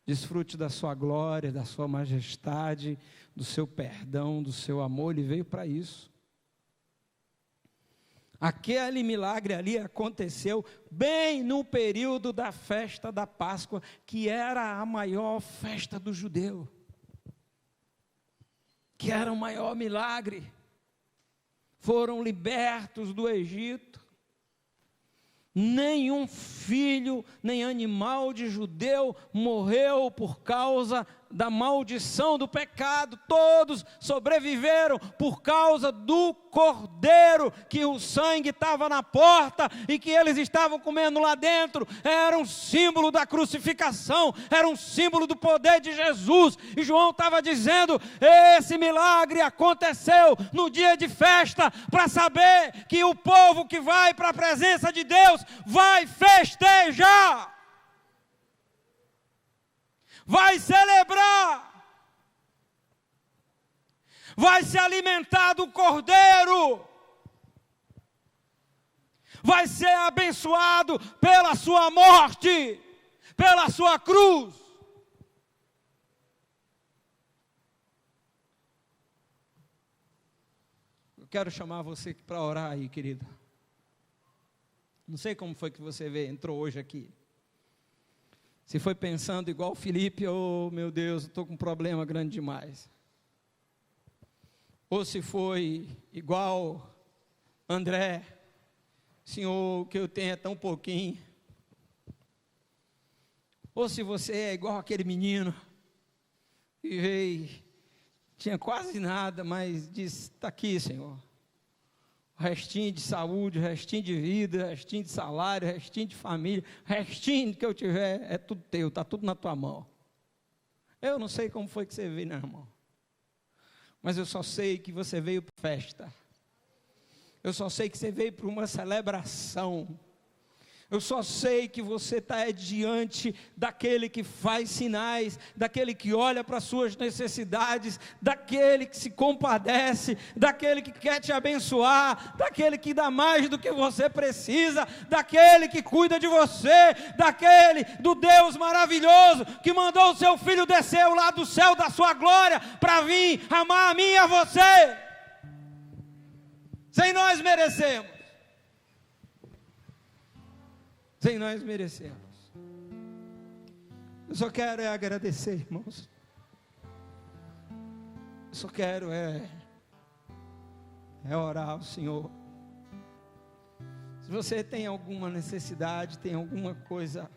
[SPEAKER 1] Desfrute da sua glória, da sua majestade, do seu perdão, do seu amor. Ele veio para isso. Aquele milagre ali aconteceu bem no período da festa da Páscoa, que era a maior festa do judeu. Que era o maior milagre. Foram libertos do Egito. Nenhum filho, nem animal de judeu morreu por causa da maldição do pecado. Todos sobreviveram por causa do Cordeiro, que o sangue estava na porta e que eles estavam comendo lá dentro. Era um símbolo da crucificação, era um símbolo do poder de Jesus. E João estava dizendo: esse milagre aconteceu no dia de festa, para saber que o povo que vai para a presença de Deus vai festejar, vai celebrar, vai se alimentar do Cordeiro, vai ser abençoado pela sua morte, pela sua cruz. Eu quero chamar você para orar aí, querido. Não sei como foi que você entrou hoje aqui. Se foi pensando igual o Felipe: oh meu Deus, estou com um problema grande demais. ou se foi igual André, Senhor, o que eu tenho é tão pouquinho. Ou se você é igual aquele menino que veio, tinha quase nada, mas disse: está aqui, Senhor. O restinho de saúde, o restinho de vida, o restinho de salário, o restinho de família, o restinho que eu tiver, é tudo teu, está tudo na tua mão. Eu não sei como foi que você veio, não, irmão. Mas eu só sei que você veio para festa. Eu só sei que você veio para uma celebração. Eu só sei que você está diante daquele que faz sinais, daquele que olha para as suas necessidades, daquele que se compadece, daquele que quer te abençoar, daquele que dá mais do que você precisa, daquele que cuida de você, daquele do Deus maravilhoso que mandou o seu filho descer lá do céu da sua glória para vir amar a mim e a você. Sem nós merecemos. Sem nós merecemos. Eu só quero agradecer, irmãos. Eu só quero orar ao Senhor. Se você tem alguma necessidade, tem alguma coisa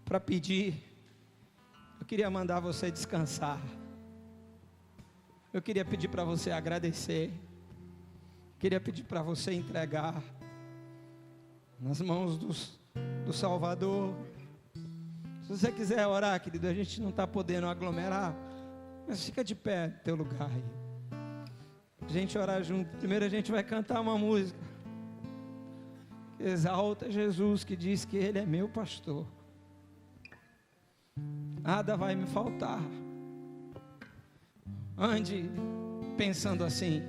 [SPEAKER 1] para pedir, eu queria mandar você descansar. Eu queria pedir para você agradecer. Queria pedir para você entregar nas mãos do Salvador. Se você quiser orar, querido, a gente não está podendo aglomerar, mas fica de pé no teu lugar aí. A gente orar junto. Primeiro a gente vai cantar uma música que exalta Jesus, que diz que Ele é meu pastor. Nada vai me faltar. Ande pensando assim,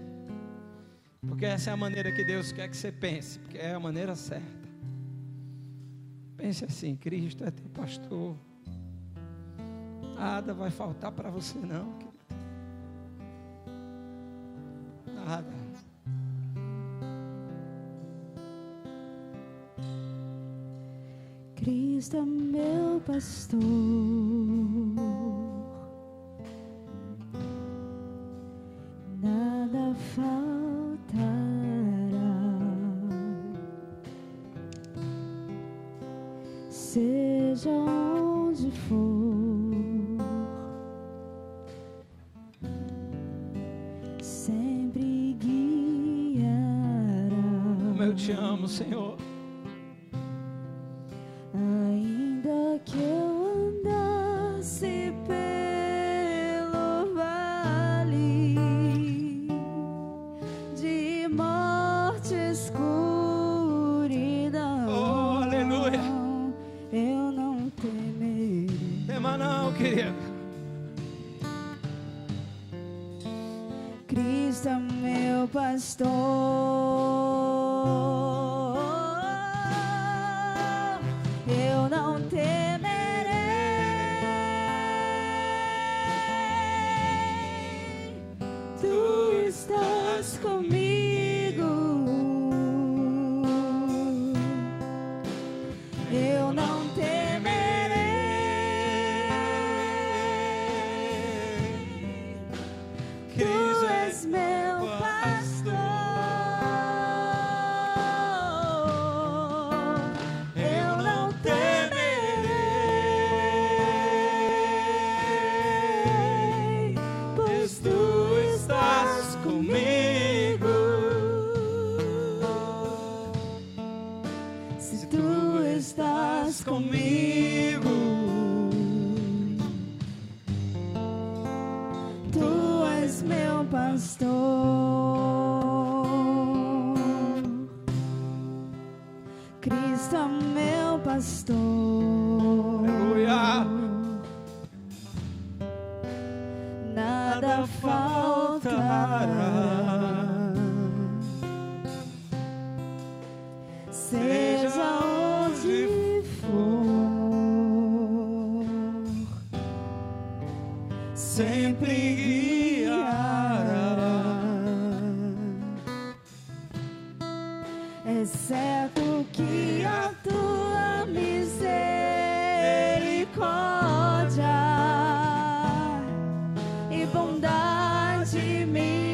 [SPEAKER 1] porque essa é a maneira que Deus quer que você pense, porque é a maneira certa. Pense assim: Cristo é teu pastor. Nada vai faltar para você não, querido. Nada.
[SPEAKER 2] Cristo é meu pastor, nada faltará. Seja onde for, sempre guiará.
[SPEAKER 1] Como eu te amo, Senhor.
[SPEAKER 2] Ainda que eu andasse pelo vale de morte escuridão,
[SPEAKER 1] Oh, aleluia.
[SPEAKER 2] eu não temerei.
[SPEAKER 1] Tema não, querido.
[SPEAKER 2] Cristo é meu pastor, eu não temerei. Tu estás comigo, eu não temerei. Tu és meu pastor, eu não temerei, pois tu estás comigo. Se tu estás comigo, tu és meu pastor, Cristo é meu pastor.
[SPEAKER 1] Aleluia.
[SPEAKER 2] Nada faltará, seja onde for, sempre guiará, exceto que a tua misericórdia e bondade me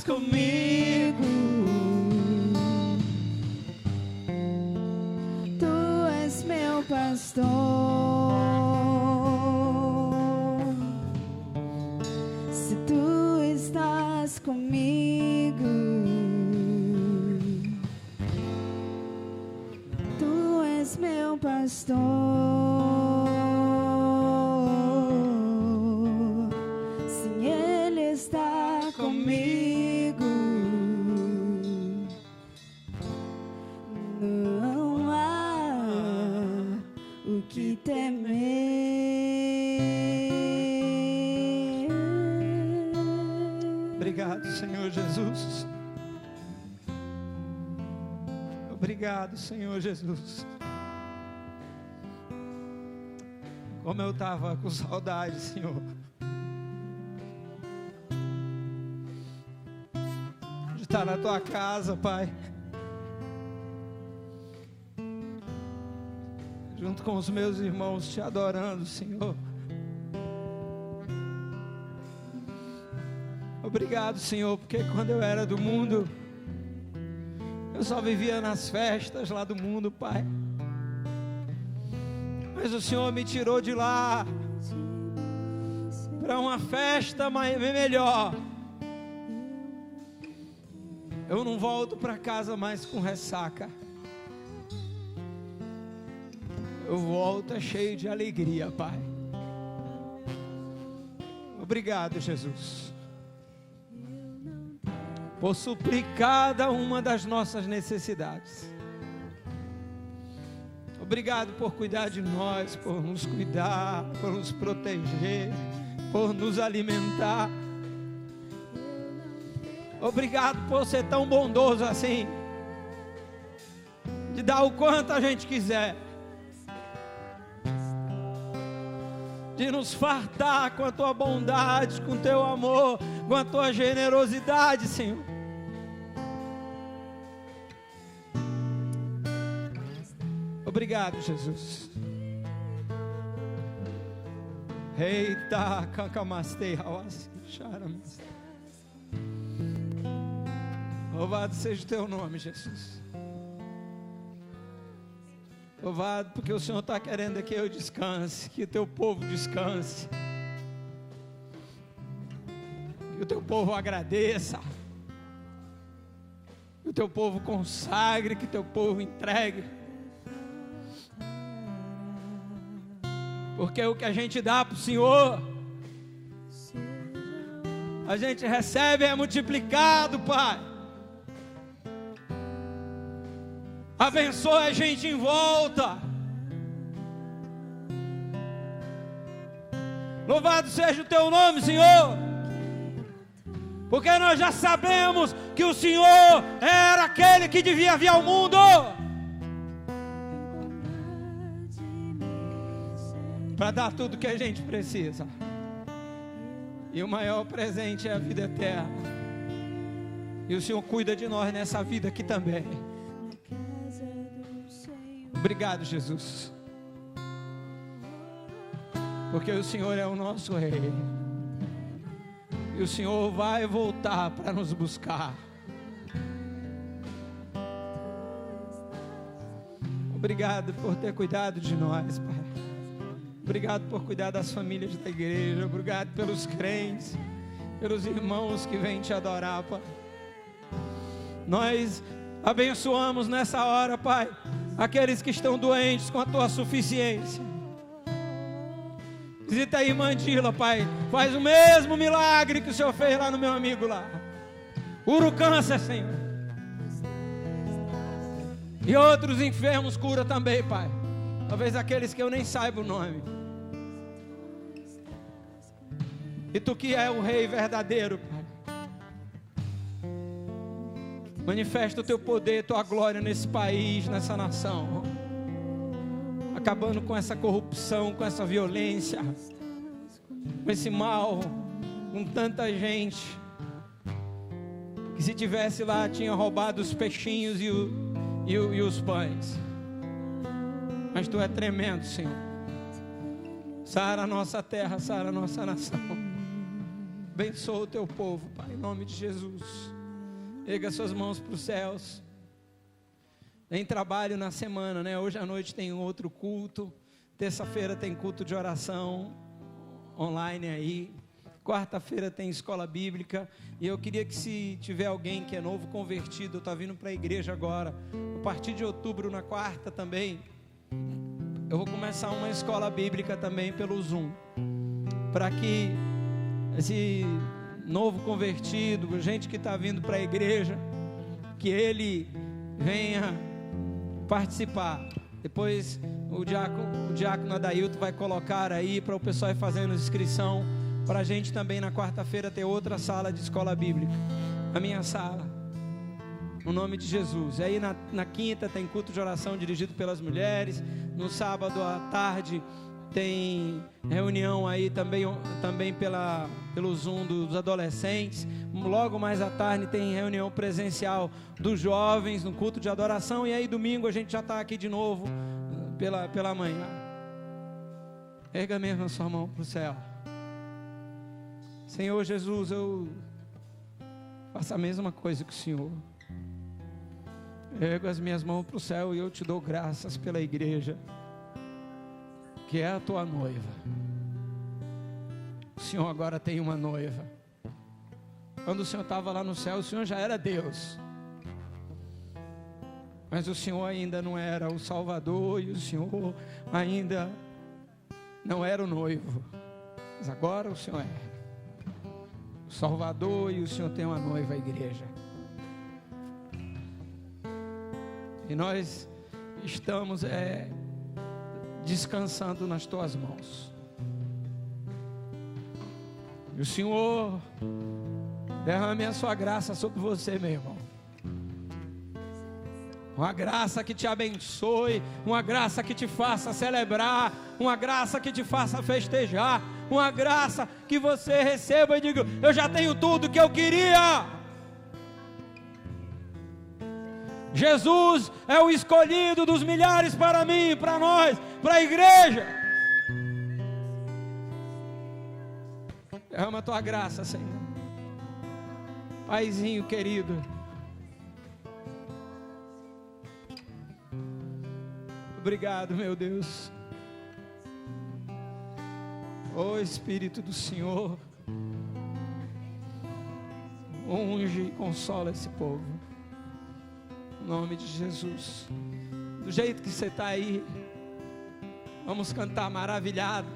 [SPEAKER 2] comigo. Tu és meu pastor. Se tu estás comigo, tu és meu pastor. Se Ele está comigo, não há o que temer.
[SPEAKER 1] Obrigado, Senhor Jesus. Obrigado, Senhor Jesus. Como eu estava com saudade, Senhor, de estar na tua casa, Pai, junto com os meus irmãos, te adorando, Senhor. Obrigado, Senhor, porque quando eu era do mundo, eu só vivia nas festas lá do mundo, Pai. Mas o Senhor me tirou de lá para uma festa melhor. Eu não volto para casa mais com ressaca. Eu volto cheio de alegria, Pai. Obrigado, Jesus, por suprir cada uma das nossas necessidades. Obrigado por cuidar de nós, por nos cuidar, por nos proteger, por nos alimentar. Obrigado por ser tão bondoso assim, de dar o quanto a gente quiser, de nos fartar com a tua bondade, com o teu amor, com a tua generosidade, Senhor. Obrigado, Jesus. Eita, cancamastei, hawasi, charamas. Louvado seja o teu nome, Jesus. Louvado porque o Senhor está querendo que eu descanse, que o teu povo descanse, que o teu povo agradeça, que o teu povo consagre, que o teu povo entregue. Porque o que a gente dá para o Senhor, a gente recebe, é multiplicado, Pai. Abençoa a gente em volta. Louvado seja o teu nome, Senhor, porque nós já sabemos que o Senhor era aquele que devia vir ao mundo para dar tudo que a gente precisa. E o maior presente é a vida eterna. E o Senhor cuida de nós nessa vida aqui também. Obrigado, Jesus, porque o Senhor é o nosso Rei, e o Senhor vai voltar para nos buscar. Obrigado por ter cuidado de nós, Pai. Obrigado por cuidar das famílias da igreja. Obrigado pelos crentes, pelos irmãos que vêm te adorar, Pai. Nós abençoamos nessa hora, Pai, aqueles que estão doentes com a tua suficiência. Visita a irmã Dila, Pai. Faz o mesmo milagre que o Senhor fez lá no meu amigo lá. Cura, Senhor. E outros enfermos cura também, Pai. Talvez aqueles que eu nem saiba o nome. E tu que é o Rei verdadeiro, Pai, manifesta o teu poder, tua glória nesse país, nessa nação, acabando com essa corrupção, com essa violência, com esse mal, com tanta gente que se tivesse lá tinha roubado os peixinhos e os pães. Mas tu é tremendo, Senhor. Sara a nossa terra, sara a nossa nação. Abençoa o teu povo, Pai, em nome de Jesus. Erga suas mãos para os céus. Tem trabalho na semana, né? Hoje à noite tem outro culto. Terça-feira tem culto de oração online aí. Quarta-feira tem escola bíblica. E eu queria que, se tiver alguém que é novo convertido, está vindo para a igreja agora, a partir de outubro, na quarta também, eu vou começar uma escola bíblica também pelo Zoom, para que esse novo convertido, gente que está vindo para a igreja, que ele venha participar. Depois o diácono Adailton vai colocar aí para o pessoal ir fazendo inscrição, para a gente também na quarta-feira ter outra sala de escola bíblica, a minha sala, no nome de Jesus. E aí na quinta tem culto de oração dirigido pelas mulheres. No sábado à tarde tem reunião aí também pelo Zoom dos adolescentes. Logo mais à tarde tem reunião presencial dos jovens no culto de adoração. E aí domingo a gente já está aqui de novo pela manhã. Erga mesmo a sua mão para o céu. Senhor Jesus, eu faço a mesma coisa que o Senhor. Ergo as minhas mãos para o céu e eu te dou graças pela igreja, que é a tua noiva. O Senhor agora tem uma noiva. Quando o Senhor estava lá no céu, o Senhor já era Deus, mas o Senhor ainda não era o Salvador, e o Senhor ainda não era o noivo. Mas agora o Senhor é o Salvador, e o Senhor tem uma noiva, a igreja. E nós estamos descansando nas tuas mãos. E o Senhor derrame a sua graça sobre você, meu irmão. Uma graça que te abençoe, uma graça que te faça celebrar, uma graça que te faça festejar, uma graça que você receba e diga: eu já tenho tudo que eu queria. Jesus é o escolhido dos milhares para mim, para nós, para a igreja. Derrama a tua graça, Senhor. Paizinho querido, obrigado, meu Deus. Ó Espírito do Senhor, unge e consola esse povo, em nome de Jesus. Do jeito que você está aí, vamos cantar maravilhado.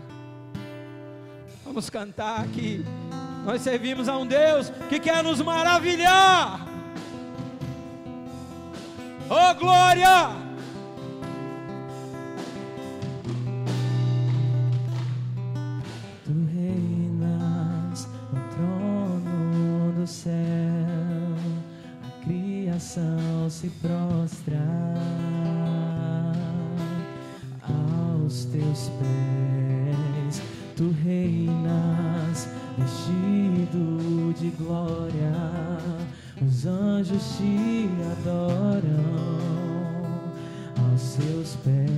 [SPEAKER 1] Vamos cantar que nós servimos a um Deus que quer nos maravilhar. Oh glória!
[SPEAKER 2] Tu reinas no trono do céu, a criação se prostra aos teus pés. Tu reinas vestido de glória, os anjos te adoram aos seus pés.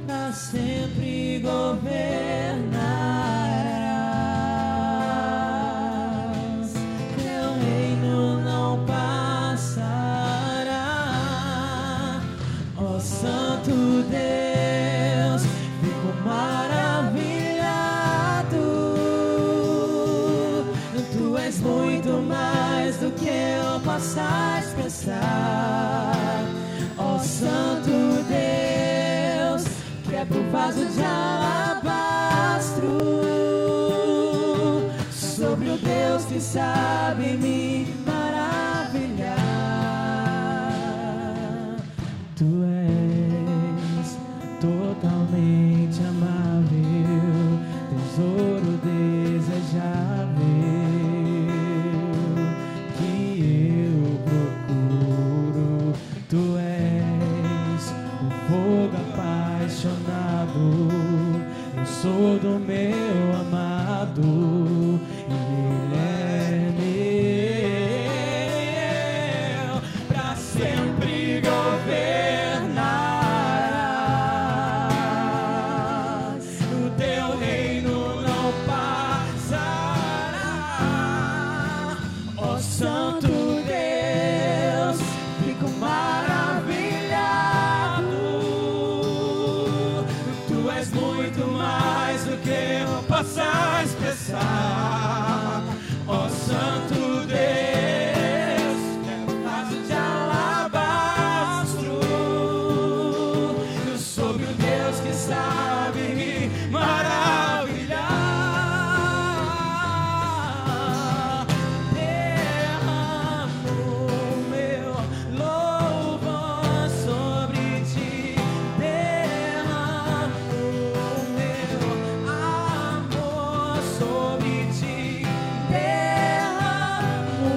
[SPEAKER 2] Pra sempre governarás, teu reino não passará. Ó Santo Deus, fico maravilhado. Tu és muito mais do que eu possa expressar. Ó Santo Deus, quebra o vaso de alabastro sobre o Deus que sabe me maravilhar. Tu és totalmente amável, tesouro desejável que eu procuro. Tu és o fogo apaixonado, eu sou do meu amado e ele é meu. Pra sempre governarás, o teu reino não passará.
[SPEAKER 1] possa expressar, ó Santo Deus, vaso de alabastro, eu sou o Deus que sabe me maravilhar. Derramo meu louvor sobre ti, derramo meu amor sobre ti, derramo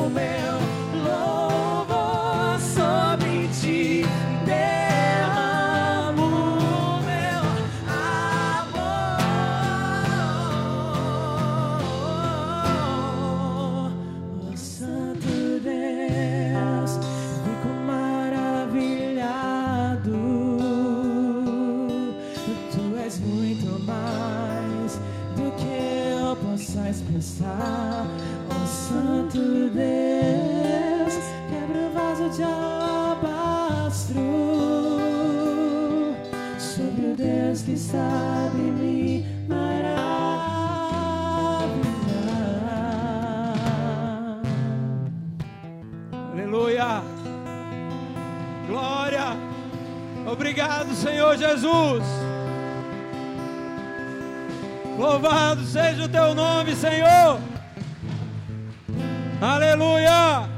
[SPEAKER 1] meu louvor sobre ti, derramo meu amor. Ó Santo Deus, fico maravilhado. Tu és muito mais do que eu possa expressar. Ó Santo Deus, quebra o vaso de alabastro sobre o Deus que sabe me maravilhar. Aleluia! Glória! Obrigado, Senhor Jesus! Louvado seja o teu nome, Senhor! Aleluia!